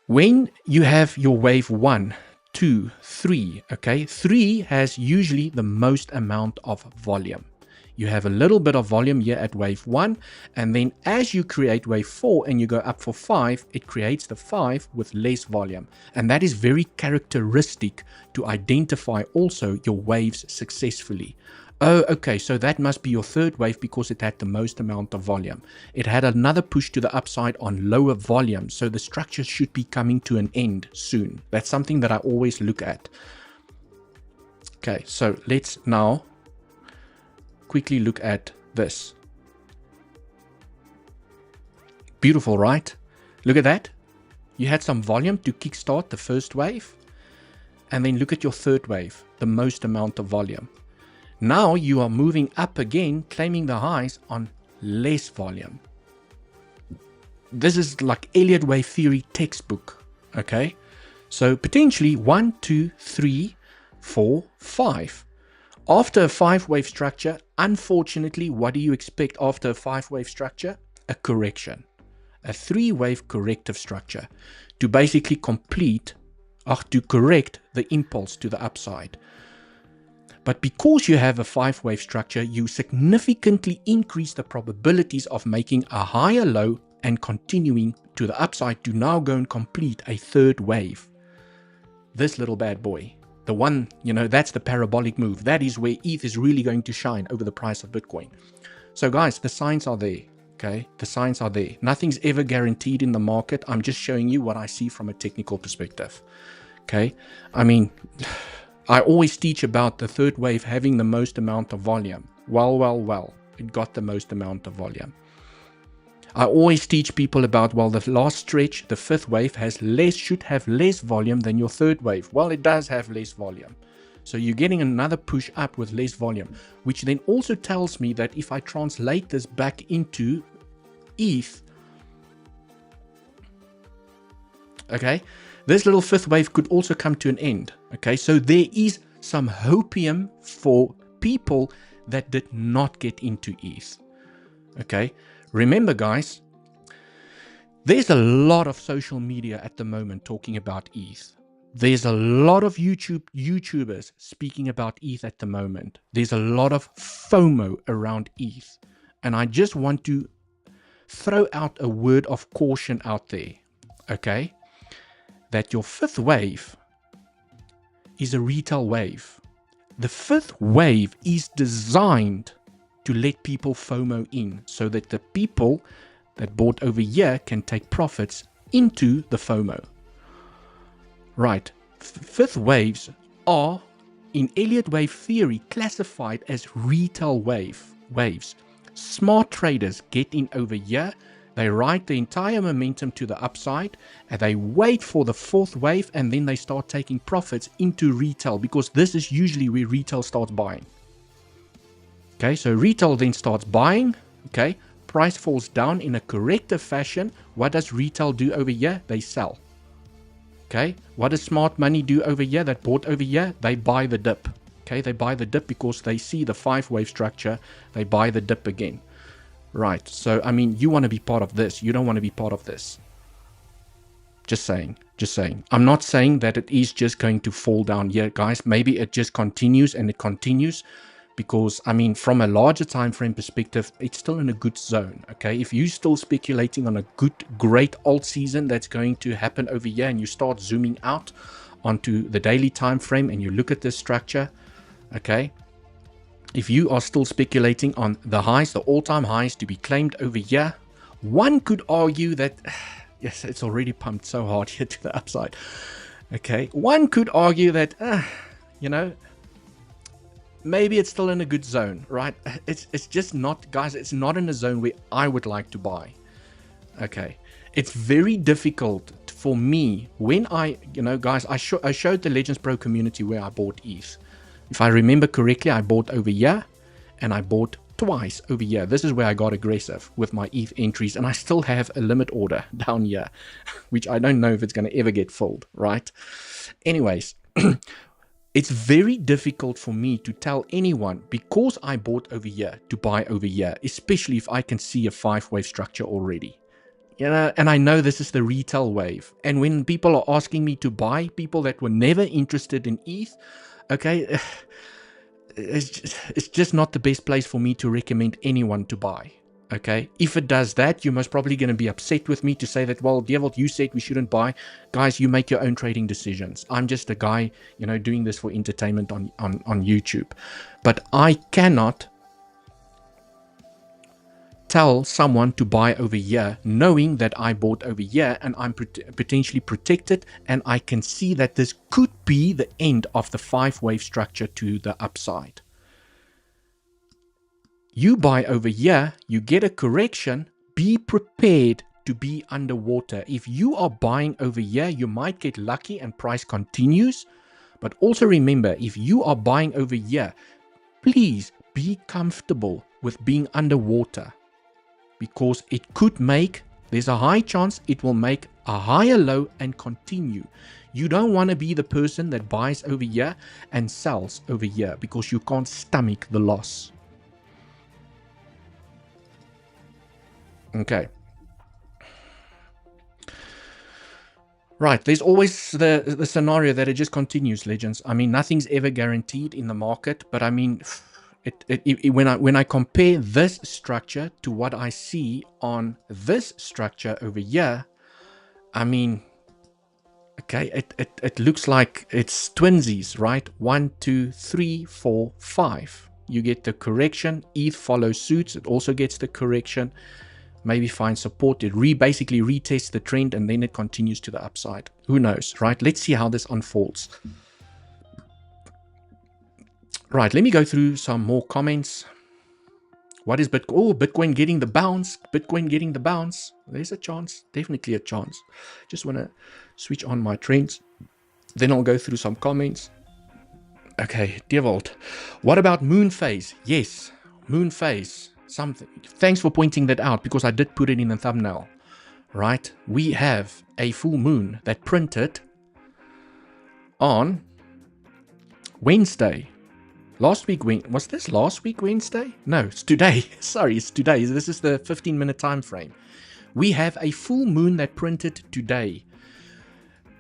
When you have your wave 1, 2, 3, okay, 3 has usually the most amount of volume. You have a little bit of volume here at wave 1, and then as you create wave 4 and you go up for 5, it creates the 5 with less volume. And that is very characteristic to identify also your waves successfully. Oh, okay, so that must be your third wave because it had the most amount of volume. It had another push to the upside on lower volume, so the structure should be coming to an end soon. That's something that I always look at. Okay, so let's now quickly look at this. Beautiful, right? Look at that. You had some volume to kickstart the first wave, and then look at your third wave, the most amount of volume. Now you are moving up again, claiming the highs on less volume. This is like Elliott wave theory textbook. Okay, so potentially 1, 2, 3, 4, 5. After a 5-wave structure, unfortunately, what do you expect after a 5-wave structure? A correction. A 3-wave corrective structure to basically to correct the impulse to the upside. But because you have a 5-wave structure, you significantly increase the probabilities of making a higher low and continuing to the upside to now go and complete a 3rd wave. This little bad boy. The one, that's the parabolic move. That is where ETH is really going to shine over the price of Bitcoin. So guys, the signs are there. Okay, the signs are there. Nothing's ever guaranteed in the market. I'm just showing you what I see from a technical perspective. Okay, I mean, I always teach about the 3rd wave having the most amount of volume. Well, it got the most amount of volume. I always teach people about, the last stretch, the 5th wave should have less volume than your 3rd wave. Well, it does have less volume. So you're getting another push up with less volume, which then also tells me that if I translate this back into ETH, okay, this little 5th wave could also come to an end. Okay, so there is some hopium for people that did not get into ETH. Okay, remember guys, there's a lot of social media at the moment talking about ETH. There's a lot of YouTubers speaking about ETH at the moment. There's a lot of FOMO around ETH. And I just want to throw out a word of caution out there, okay? That your 5th wave is a retail wave. The 5th wave is designed to let people FOMO in so that the people that bought over here can take profits into the FOMO. Right, 5th waves are, in Elliott wave theory, classified as retail waves. Smart traders get in over here, they ride the entire momentum to the upside, and they wait for the 4th wave, and then they start taking profits into retail, because this is usually where retail starts buying. Okay, so retail then starts buying, okay, price falls down in a corrective fashion. What does retail do over here? They sell. Okay, what does smart money do over here that bought over here? They buy the dip. Okay, they buy the dip because they see the 5-wave structure. They buy the dip again. Right, so I mean, you want to be part of this. You don't want to be part of this. Just saying. I'm not saying that it is just going to fall down here, guys. Maybe it just continues and it continues. Because, I mean, from a larger time frame perspective, it's still in a good zone, okay? If you're still speculating on a great alt season that's going to happen over here, and you start zooming out onto the daily time frame and you look at this structure, okay? If you are still speculating on the highs, the all-time highs to be claimed over here, one could argue that, yes, it's already pumped so hard here to the upside, okay? One could argue that, maybe it's still in a good zone, right? It's just not, guys, it's not in a zone where I would like to buy. Okay. It's very difficult for me, when guys, I showed the Legends Pro community where I bought ETH. If I remember correctly, I bought over here and I bought twice over here. This is where I got aggressive with my ETH entries, and I still have a limit order down here, which I don't know if it's going to ever get filled, right? Anyways, it's very difficult for me to tell anyone, because I bought over here, to buy over here, especially if I can see a 5-wave structure already. And I know this is the retail wave. And when people are asking me to buy, people that were never interested in ETH, okay, it's just not the best place for me to recommend anyone to buy. Okay, if it does that, you're most probably going to be upset with me to say that, well, Dewald, you said we shouldn't buy. Guys, you make your own trading decisions. I'm just a guy, doing this for entertainment on YouTube. But I cannot tell someone to buy over here knowing that I bought over here and I'm potentially protected, and I can see that this could be the end of the 5-wave structure to the upside. You buy over here, you get a correction, be prepared to be underwater. If you are buying over here, you might get lucky and price continues. But also remember, if you are buying over here, please be comfortable with being underwater, because it could there's a high chance it will make a higher low and continue. You don't want to be the person that buys over here and sells over here, because you can't stomach the loss. Okay. Right, there's always the scenario that it just continues, Legends. I mean, nothing's ever guaranteed in the market, but I mean, when I compare this structure to what I see on this structure over here, I mean, okay, it looks like it's twinsies, right? 1, 2, 3, 4, 5. You get the correction. ETH follows suit. It also gets the correction. Maybe find support. It basically retests the trend, and then it continues to the upside. Who knows, right? Let's see how this unfolds. Right, let me go through some more comments. What is Bitcoin? Oh, Bitcoin getting the bounce. Bitcoin getting the bounce. There's a chance. Definitely a chance. Just want to switch on my trends. Then I'll go through some comments. Okay, Dewald. What about moon phase? Yes, moon phase. Something. Thanks for pointing that out, because I did put it in the thumbnail. Right? We have a full moon that printed on Wednesday. Last week, was this last week Wednesday? No, it's today. Sorry, it's today. This is the 15-minute time frame. We have a full moon that printed today.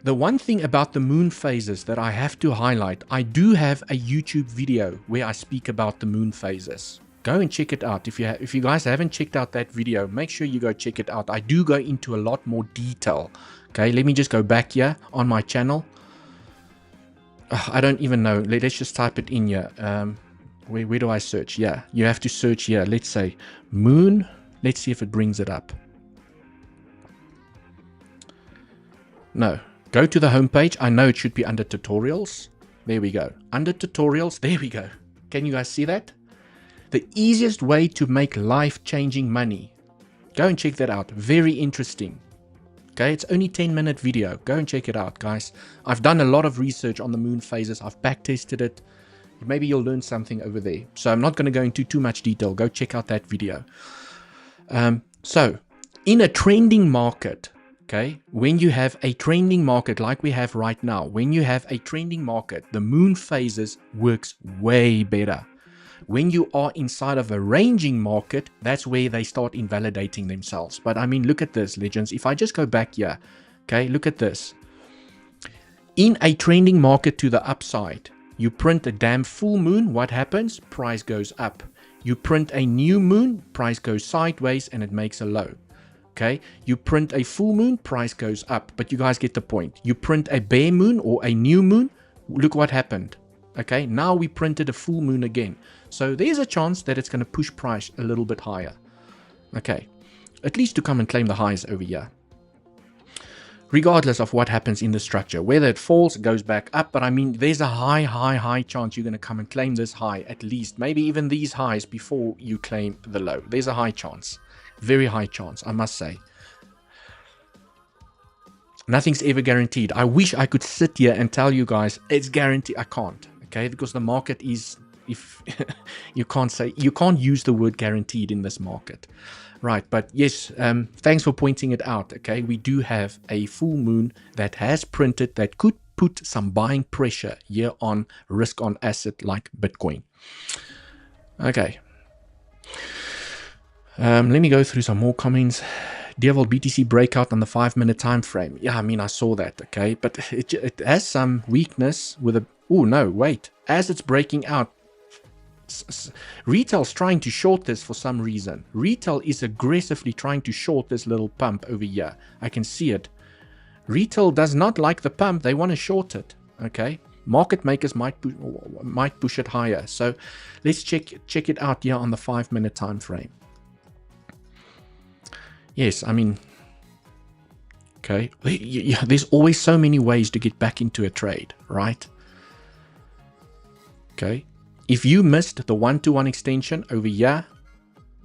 The one thing about the moon phases that I have to highlight, I do have a YouTube video where I speak about the moon phases. Go and check it out. If you guys haven't checked out that video, make sure you go check it out. I do go into a lot more detail. Okay, let me just go back here on my channel. I don't even know. Let's just type it in here. Where do I search? Yeah, you have to search here. Let's say moon. Let's see if it brings it up. No. Go to the homepage. I know it should be under tutorials. There we go. Under tutorials. There we go. Can you guys see that? The easiest way to make life-changing money. Go and check that out. Very interesting. Okay, it's only 10-minute video. Go and check it out, guys. I've done a lot of research on the moon phases. I've backtested it. Maybe you'll learn something over there. So I'm not going to go into too much detail. Go check out that video. So in a trending market, okay, when you have a trending market like we have right now, when you have a trending market, the moon phases works way better. When you are inside of a ranging market, that's where they start invalidating themselves. But I mean, look at this, Legends. If I just go back here, okay, look at this. In a trending market to the upside, you print a damn full moon, what happens? Price goes up. You print a new moon, price goes sideways and it makes a low. Okay, you print a full moon, price goes up. But you guys get the point. You print a bare moon or a new moon, look what happened. Okay, now we printed a full moon again. So there's a chance that it's going to push price a little bit higher. Okay, at least to come and claim the highs over here. Regardless of what happens in the structure, whether it falls, it goes back up. But I mean, there's a high chance you're going to come and claim this high, at least. Maybe even these highs before you claim the low. There's a high chance. Very high chance, I must say. Nothing's ever guaranteed. I wish I could sit here and tell you guys it's guaranteed. I can't, okay? Because the market is, if you can't use the word guaranteed in this market. Right, but yes, thanks for pointing it out, okay? We do have a full moon that has printed that could put some buying pressure here on risk on asset like Bitcoin. Okay. Let me go through some more comments. Dewald BTC breakout on the 5-minute time frame. Yeah, I mean, I saw that, okay? But it has some weakness with a... Oh, no, wait. As it's breaking out, retail's trying to short this for some reason. Retail is aggressively trying to short this little pump over here. I can see it. Retail does not like the pump. They want to short it, okay? Market makers might push it higher. So let's check it out here on the 5-minute time frame. Yes, I mean, okay, yeah, there's always so many ways to get back into a trade, right? Okay, if you missed the 1-to-1 extension over here,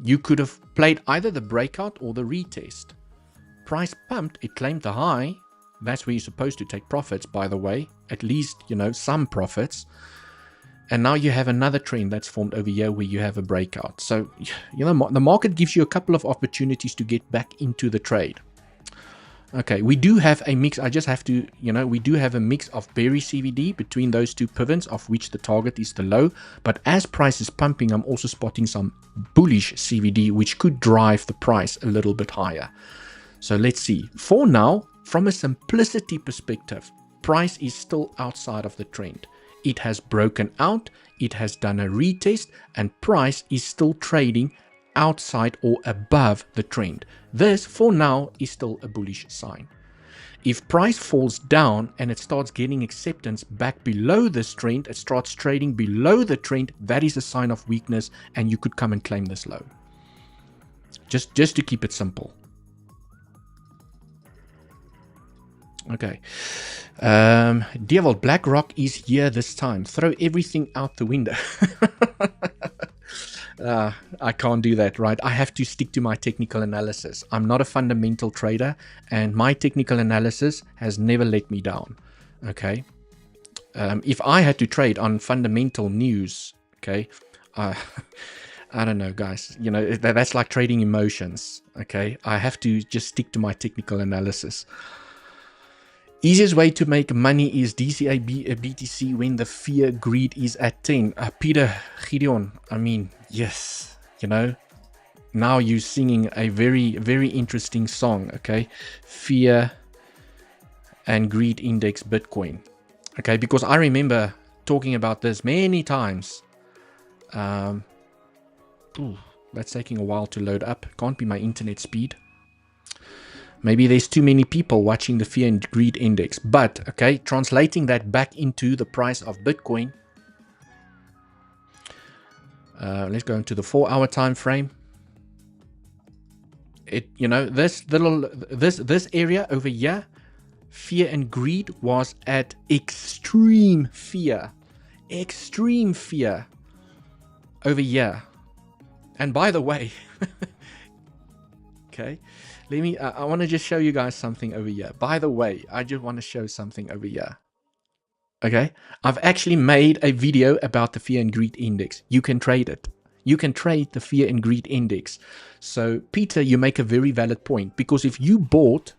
you could have played either the breakout or the retest. Price pumped, it claimed the high. That's where you're supposed to take profits, by the way, at least, you know, some profits. And now you have another trend that's formed over here where you have a breakout. So, you know, the market gives you a couple of opportunities to get back into the trade. Okay, we do have a mix. I just have to, you know, we do have a mix of bearish CVD between those two pivots, of which the target is the low. But as price is pumping, I'm also spotting some bullish CVD, which could drive the price a little bit higher. So let's see. For now, from a simplicity perspective, price is still outside of the trend. It has broken out, it has done a retest, and price is still trading outside or above the trend. This, for now, is still a bullish sign. If price falls down and it starts getting acceptance back below this trend, it starts trading below the trend, that is a sign of weakness, and you could come and claim this low. Just to keep it simple. Okay. Dewald, BlackRock is here this time. Throw everything out the window. I can't do that, right? I have to stick to my technical analysis. I'm not a fundamental trader, and my technical analysis has never let me down. Okay. If I had to trade on fundamental news, okay, I don't know, guys. You know, that's like trading emotions. Okay. I have to just stick to my technical analysis. Easiest way to make money is DCA BTC when the fear greed is at 10. Peter Gideon, I mean, yes, you know, now you're singing a very, very interesting song, okay? Fear and greed index Bitcoin, okay? Because I remember talking about this many times. That's taking a while to load up. Can't be my internet speed. Maybe there's too many people watching the fear and greed index. But, okay, translating that back into the price of Bitcoin. Let's go into the 4-hour time frame. You know, this area over here, fear and greed was at extreme fear. Extreme fear over here. And by the way, okay, let me, I want to just show you guys something over here. By the way, I just want to show something over here. Okay, I've actually made a video about the fear and greed index. You can trade it. You can trade the fear and greed index. So, Peter, you make a very valid point, because if you bought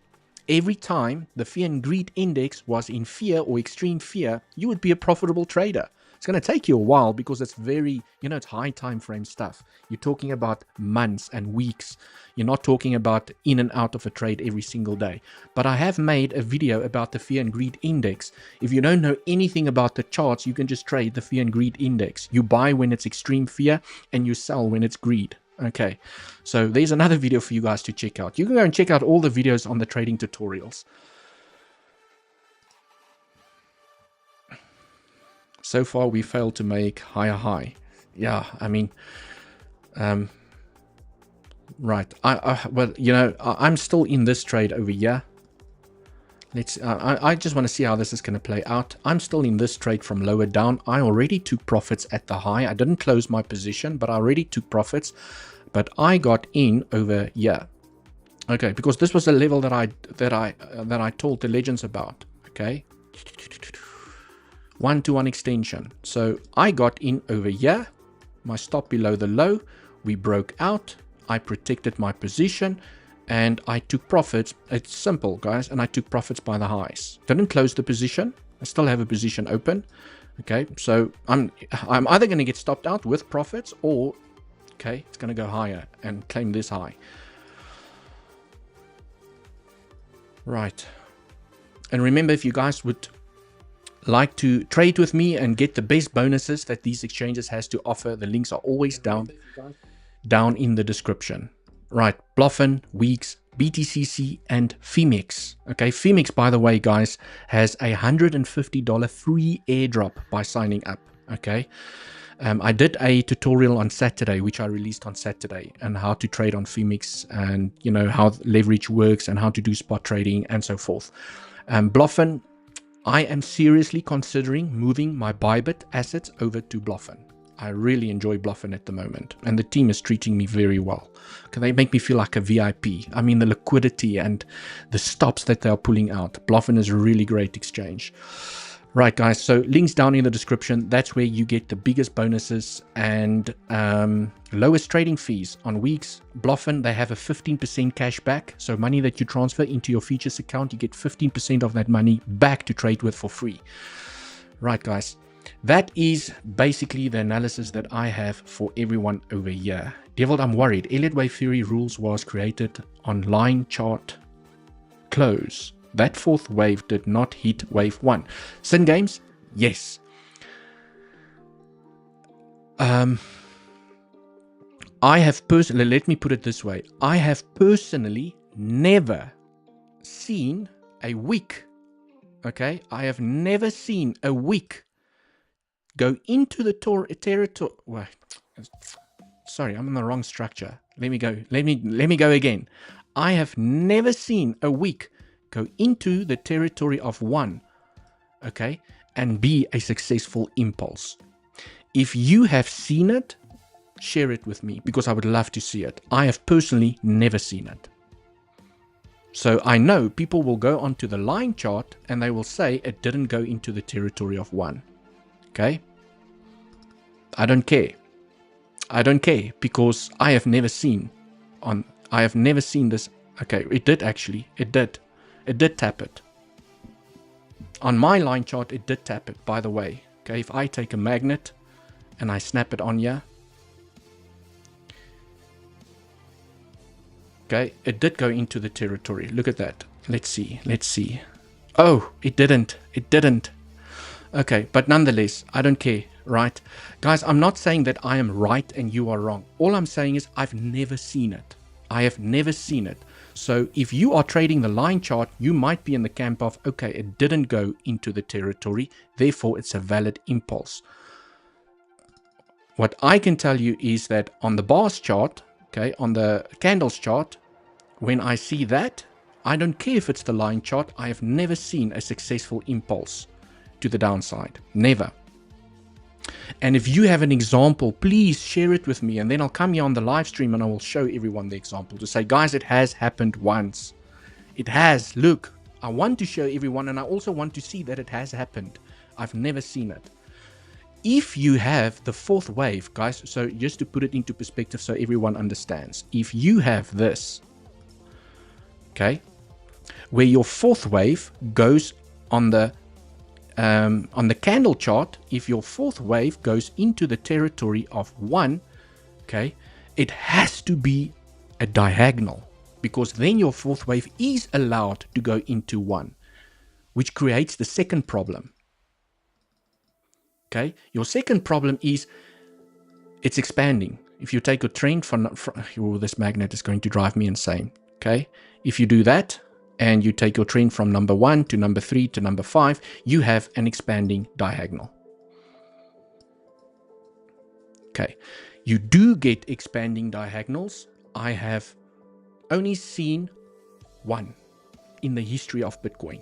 every time the fear and greed index was in fear or extreme fear, you would be a profitable trader. It's going to take you a while because it's very, you know, it's high time frame stuff. You're talking about months and weeks. You're not talking about in and out of a trade every single day. But I have made a video about the fear and greed index. If you don't know anything about the charts, you can just trade the fear and greed index. You buy when it's extreme fear and you sell when it's greed. Okay, so there's another video for you guys to check out. You can go and check out all the videos on the trading tutorials. So far, we failed to make higher high. Yeah, I mean, right. Well, you know, I'm still in this trade over here. I just want to see how this is going to play out. I'm still in this trade from lower down. I already took profits at the high. I didn't close my position, but I already took profits. But I got in over here. Okay, because this was a level that I told the legends about. Okay, 1-to-1 extension. So I got in over here, my stop below the low. We broke out. I protected my position, and I took profits. It's simple, guys, and I took profits by the highs. Didn't close the position. I still have a position open. Okay, so I'm either going to get stopped out with profits, or okay, it's going to go higher and claim this high. Right. And remember, if you guys would like to trade with me and get the best bonuses that these exchanges has to offer, the links are always down in the description. Right, Bluffin, Weeks, BTCC, and Femex. Okay, Femex, by the way, guys, has a $150 free airdrop by signing up. Okay, I did a tutorial on Saturday, which I released on Saturday, and how to trade on Femex, and you know how leverage works and how to do spot trading and so forth. Bluffin, I am seriously considering moving my Bybit assets over to Bluffin. I really enjoy Bluffin at the moment, and the team is treating me very well. They make me feel like a VIP. I mean, the liquidity and the stops that they are pulling out. Bluffin is a really great exchange. Right, guys, so links down in the description. That's where you get the biggest bonuses and lowest trading fees on Weeks. Bluffin, they have a 15% cash back. So money that you transfer into your features account, you get 15% of that money back to trade with for free. Right, guys. That is basically the analysis that I have for everyone over here. Dewald, I'm worried. Elliott wave theory rules was created on line chart close. That fourth wave did not hit wave 1. Sin games? Yes. I have personally, let me put it this way. I have personally never seen a wick. Okay? I have never seen a wick go into the territory. Wait, sorry, I'm in the wrong structure. Let me go. Let me go again. I have never seen a wick go into the territory of 1, okay, and be a successful impulse. If you have seen it, share it with me, because I would love to see it. I have personally never seen it. So I know people will go onto the line chart and they will say it didn't go into the territory of 1. Okay? I don't care. I don't care, because I have never seen this. Okay, it did actually. It did. It did tap it. On my line chart, it did tap it, by the way. Okay, if I take a magnet and I snap it on here. Okay, it did go into the territory. Look at that. Let's see. Let's see. Oh, it didn't. It didn't. Okay, but nonetheless, I don't care, right? Guys, I'm not saying that I am right and you are wrong. All I'm saying is I've never seen it. I have never seen it. So if you are trading the line chart, you might be in the camp of, okay, it didn't go into the territory, therefore it's a valid impulse. What I can tell you is that on the bars chart, okay, on the candles chart, when I see that, I don't care if it's the line chart, I have never seen a successful impulse to the downside. Never. And if you have an example, please share it with me, and then I'll come here on the live stream and I will show everyone the example to say, guys, it has happened once. It has. Look, I want to show everyone, and I also want to see that it has happened. I've never seen it. If you have the fourth wave, guys, so just to put it into perspective so everyone understands, if you have this, okay, where your fourth wave goes on the candle chart, if your fourth wave goes into the territory of 1, okay, it has to be a diagonal, because then your fourth wave is allowed to go into 1, which creates the second problem. Okay, your second problem is it's expanding. If you take a trend from oh, this magnet is going to drive me insane. Okay, if you do that, and you take your trend from number 1 to number 3 to number 5, you have an expanding diagonal. Okay, you do get expanding diagonals. I have only seen 1 in the history of Bitcoin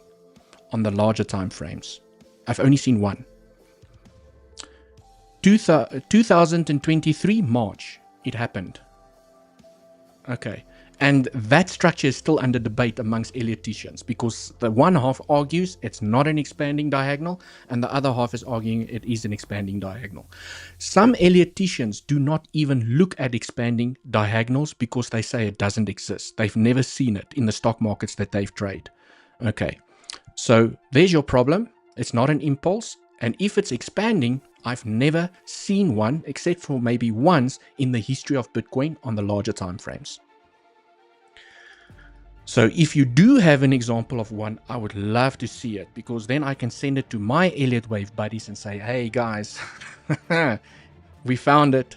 on the larger time frames. I've only seen 1. 2023 March, it happened. Okay, And that structure is still under debate amongst Elliotticians, because the one half argues it's not an expanding diagonal, and the other half is arguing it is an expanding diagonal. Some Elliotticians do not even look at expanding diagonals because they say it doesn't exist. They've never seen it in the stock markets that they've traded. Okay, so there's your problem. It's not an impulse, and if it's expanding, I've never seen one except for maybe once in the history of Bitcoin on the larger time frames. So if you do have an example of one, I would love to see it, because then I can send it to my Elliott Wave buddies and say, hey guys, we found it.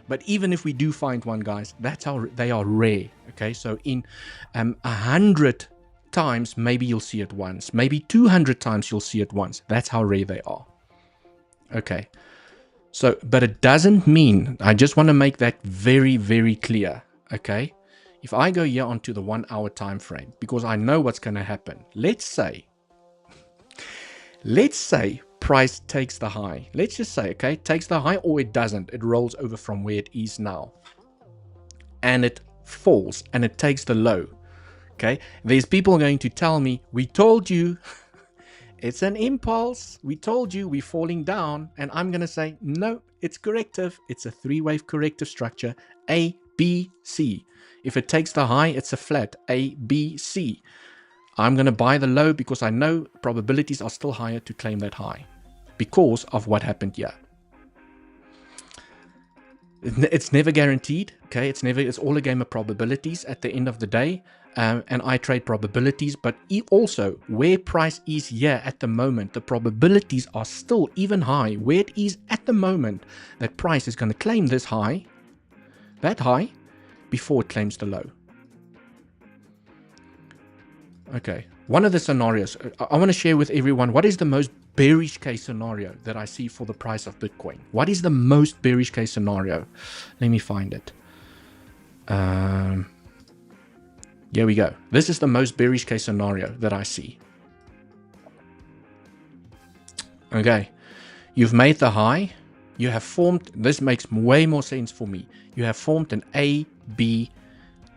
But even if we do find one, guys, that's how they are rare. Okay, so in 100 times, maybe you'll see it once. Maybe 200 times you'll see it once. That's how rare they are. Okay, so, but it doesn't mean, I just want to make that very, very clear. Okay. If I go here onto the 1 hour time frame, because I know what's going to happen. Let's say price takes the high. Let's just say, okay, takes the high, or it doesn't. It rolls over from where it is now. And it falls and it takes the low. Okay. There's people going to tell me, we told you it's an impulse. We told you we're falling down. And I'm going to say, no, it's corrective. It's a 3-wave corrective structure, A, B, C. If it takes the high, it's a flat, A, B, C. I'm going to buy the low because I know probabilities are still higher to claim that high because of what happened here. It's never guaranteed, okay? It's all a game of probabilities at the end of the day. And I trade probabilities, but also where price is here at the moment, the probabilities are still even high where it is at the moment that price is going to claim this high, that high, before it claims the low. Okay, one of the scenarios I want to share with everyone, what is the most bearish case scenario that I see for the price of Bitcoin? What is the most bearish case scenario? Let me find it. Here we go. This is the most bearish case scenario that I see. Okay, you've made the high. You have formed, this makes way more sense for me. You have formed an A, B,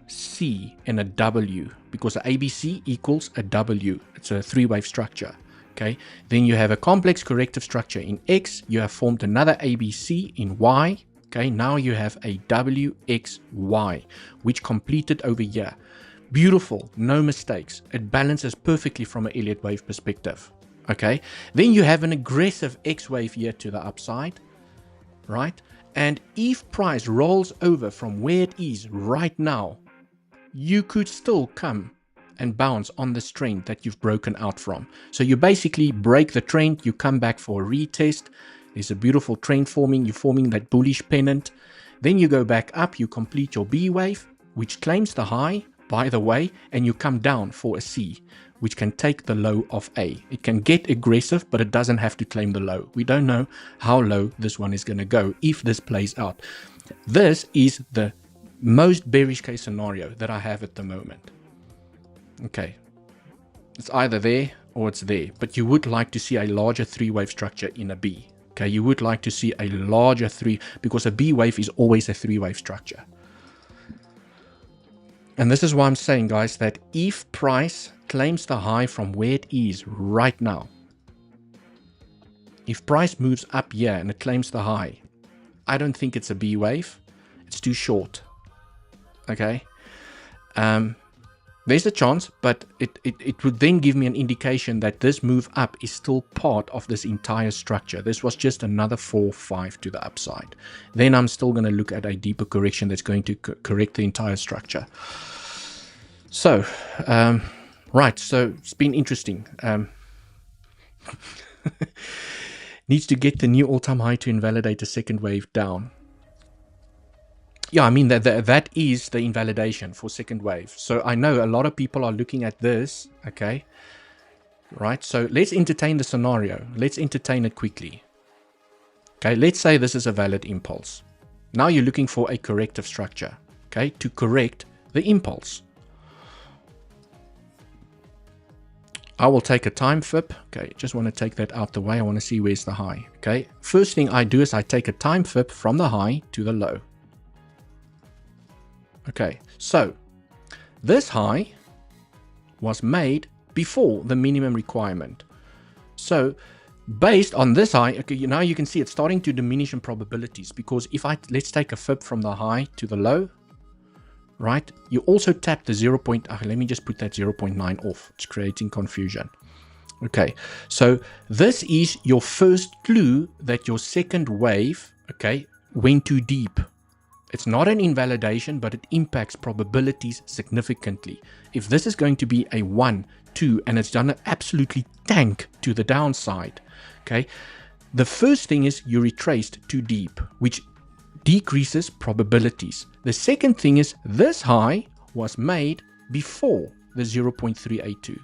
C and a W, because the ABC equals a W. It's a 3-wave structure. Okay, then you have a complex corrective structure in X. You have formed another ABC in Y. Okay, now you have a WXY, which completed over here. Beautiful, no mistakes. It balances perfectly from an Elliott wave perspective. Okay, then you have an aggressive X wave here to the upside, right? And if price rolls over from where it is right now, you could still come and bounce on this trend that you've broken out from. So you basically break the trend, you come back for a retest. There's a beautiful trend forming, you're forming that bullish pennant. Then you go back up, you complete your B wave, which claims the high, by the way, and you come down for a C, which can take the low of A. It can get aggressive, but it doesn't have to claim the low. We don't know how low this one is going to go if this plays out. This is the most bearish case scenario that I have at the moment. Okay, it's either there or it's there, but you would like to see a larger 3-wave structure in a B. Okay, you would like to see a larger 3, because a B wave is always a 3-wave structure. And this is why I'm saying, guys, that if price claims the high from where it is right now, if price moves up here and it claims the high, I don't think it's a B wave. It's too short. Okay. There's a chance, but it would then give me an indication that this move up is still part of this entire structure. This was just another 4-5 to the upside. Then I'm still going to look at a deeper correction that's going to correct the entire structure. So, right, so it's been interesting. Needs to get the new all-time high to invalidate a second wave down. Yeah, I mean, that is the invalidation for second wave. So I know a lot of people are looking at this, okay? Right, so let's entertain the scenario. Let's entertain it quickly. Okay, let's say this is a valid impulse. Now you're looking for a corrective structure, okay, to correct the impulse. I will take a time flip. Okay, just want to take that out the way. I want to see where's the high, okay? First thing I do is I take a time flip from the high to the low. Okay, so this high was made before the minimum requirement. So based on this high, okay, now you can see it's starting to diminish in probabilities, because if let's take a fib from the high to the low, right? You also tap the 0. Let me just put that 0.9 off. It's creating confusion. Okay, so this is your first clue that your second wave, okay, went too deep. It's not an invalidation, but it impacts probabilities significantly. If this is going to be a 1, 2, and it's done an absolutely tank to the downside, okay, the first thing is you retraced too deep, which decreases probabilities. The second thing is this high was made before the 0.382.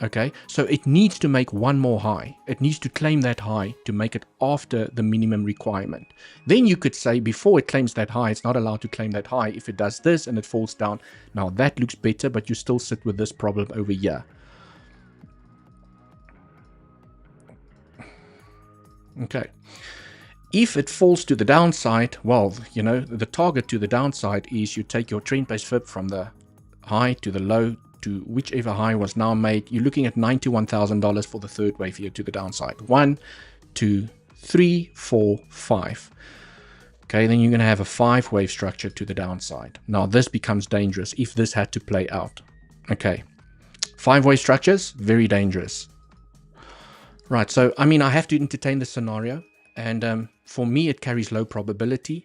Okay, so it needs to make one more high. It needs to claim that high to make it after the minimum requirement. Then you could say before it claims that high, it's not allowed to claim that high. If it does this and it falls down, now that looks better, but you still sit with this problem over here. Okay, if it falls to the downside, well, you know, the target to the downside is you take your trend-based fib from the high to the low to whichever high was now made. You're looking at $91,000 for the third wave here to the downside. 1, 2, 3, 4, 5. Okay, then you're going to have a 5-wave structure to the downside. Now this becomes dangerous if this had to play out. Okay, 5-wave structures, very dangerous. Right, so I mean, I have to entertain the scenario, and for me it carries low probability.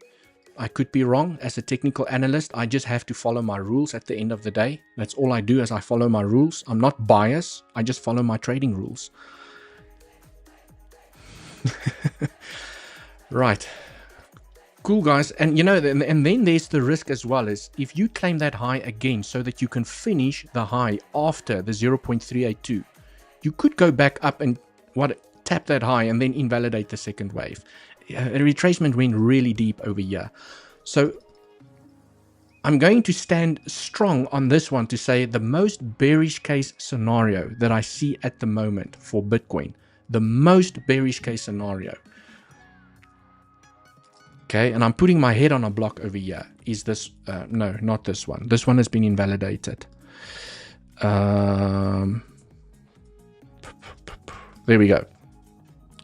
I could be wrong. As a technical analyst, I just have to follow my rules at the end of the day. That's all I do, is I follow my rules. I'm not biased. I just follow my trading rules. Right. Cool, guys. And you know, and then there's the risk as well, is if you claim that high again so that you can finish the high after the 0.382, you could go back up and tap that high and then invalidate the second wave. A retracement went really deep over here. So I'm going to stand strong on this one to say the most bearish case scenario that I see at the moment for Bitcoin, the most bearish case scenario, okay, and I'm putting my head on a block over here, is this, no, not this one. This one has been invalidated. There we go.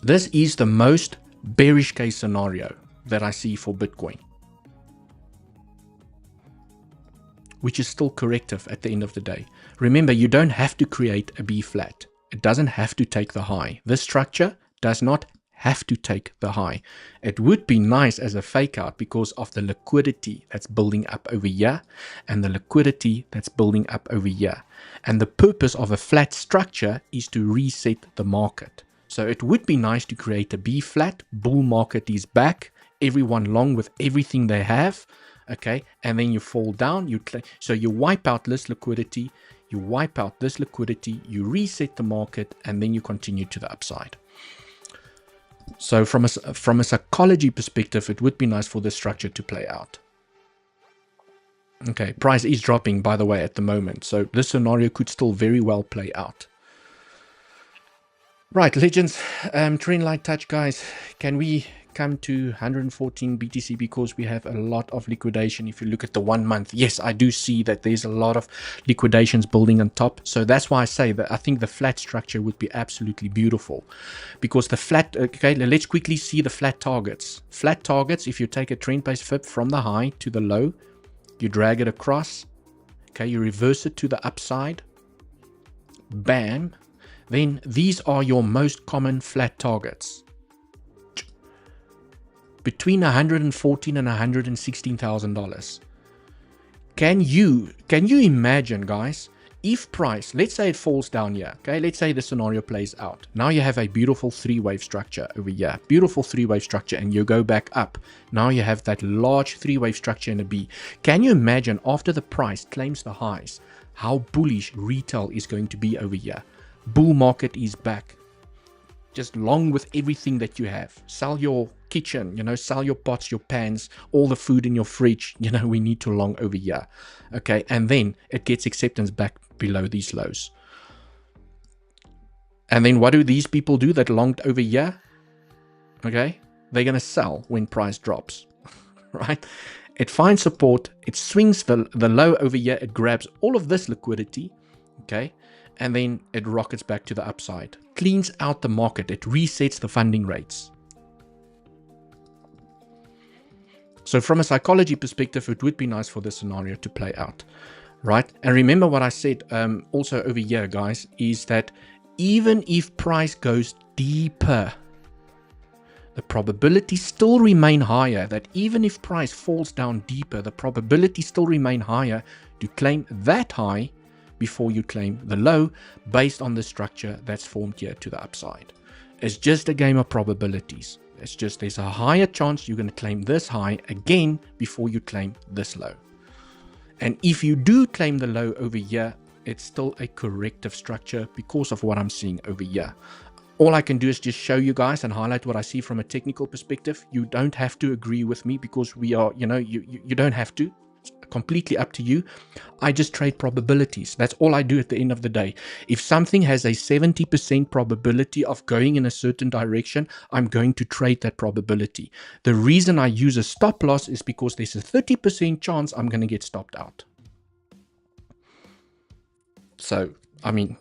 This is the most bearish case scenario that I see for Bitcoin, which is still corrective at the end of the day. Remember, you don't have to create a B flat. It doesn't have to take the high. This structure does not have to take the high. It would be nice as a fake out because of the liquidity that's building up over here and the liquidity that's building up over here. And the purpose of a flat structure is to reset the market. So it would be nice to create a B flat, bull market is back, everyone long with everything they have, okay, and then you fall down, so you wipe out this liquidity, you wipe out this liquidity, you reset the market, and then you continue to the upside. So from a psychology perspective, it would be nice for this structure to play out. Okay, price is dropping, by the way, at the moment, so this scenario could still very well play out. Right, legends, trend line touch, guys. Can we come to 114 BTC because we have a lot of liquidation? If you look at the 1 month, yes, I do see that there's a lot of liquidations building on top. So that's why I say that I think the flat structure would be absolutely beautiful, because the flat, okay, let's quickly see the flat targets. Flat targets, if you take a trend-based fib from the high to the low, you drag it across, okay, you reverse it to the upside, bam. Then these are your most common flat targets, between $114,000 and $116,000. Can you imagine, guys, if price, let's say it falls down here, okay, let's say the scenario plays out. Now you have a beautiful 3-wave structure over here, beautiful 3-wave structure, and you go back up. Now you have that large 3-wave structure in a B. Can you imagine after the price claims the highs, how bullish retail is going to be over here? Bull market is back. Just long with everything that you have. Sell your kitchen, you know, sell your pots, your pans, all the food in your fridge, you know, we need to long over here. Okay, and then it gets acceptance back below these lows. And then what do these people do that longed over here? Okay, they're going to sell when price drops, right? it finds support, it swings the low over here, it grabs all of this liquidity, okay, and then it rockets back to the upside, cleans out the market, it resets the funding rates. So from a psychology perspective, it would be nice for this scenario to play out, right? And remember what I said also over here, guys, is that even if price goes deeper, the probability still remain higher, that even if price falls down deeper, the probability still remain higher to claim that high before you claim the low, based on the structure that's formed here to the upside. It's just a game of probabilities. It's just there's a higher chance you're going to claim this high again before you claim this low. And if you do claim the low over here, it's still a corrective structure because of what I'm seeing over here. All I can do is just show you guys and highlight what I see from a technical perspective. You don't have to agree with me because we are, you know, you don't have to. It's completely up to you. I just trade probabilities. That's all I do at the end of the day. If something has a 70% probability of going in a certain direction, I'm going to trade that probability. The reason I use a stop loss is because there's a 30% chance I'm going to get stopped out. So, I mean,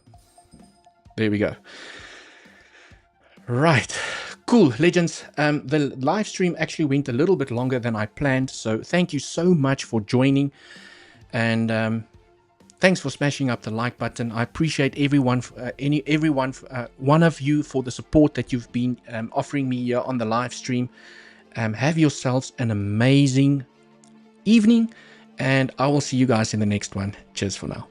there we go. Right, cool, legends. The live stream actually went a little bit longer than I planned, so thank you so much for joining, and thanks for smashing up the like button. I appreciate everyone, one of you, for the support that you've been offering me here on the live stream. Have yourselves an amazing evening, and I will see you guys in the next one. Cheers for now.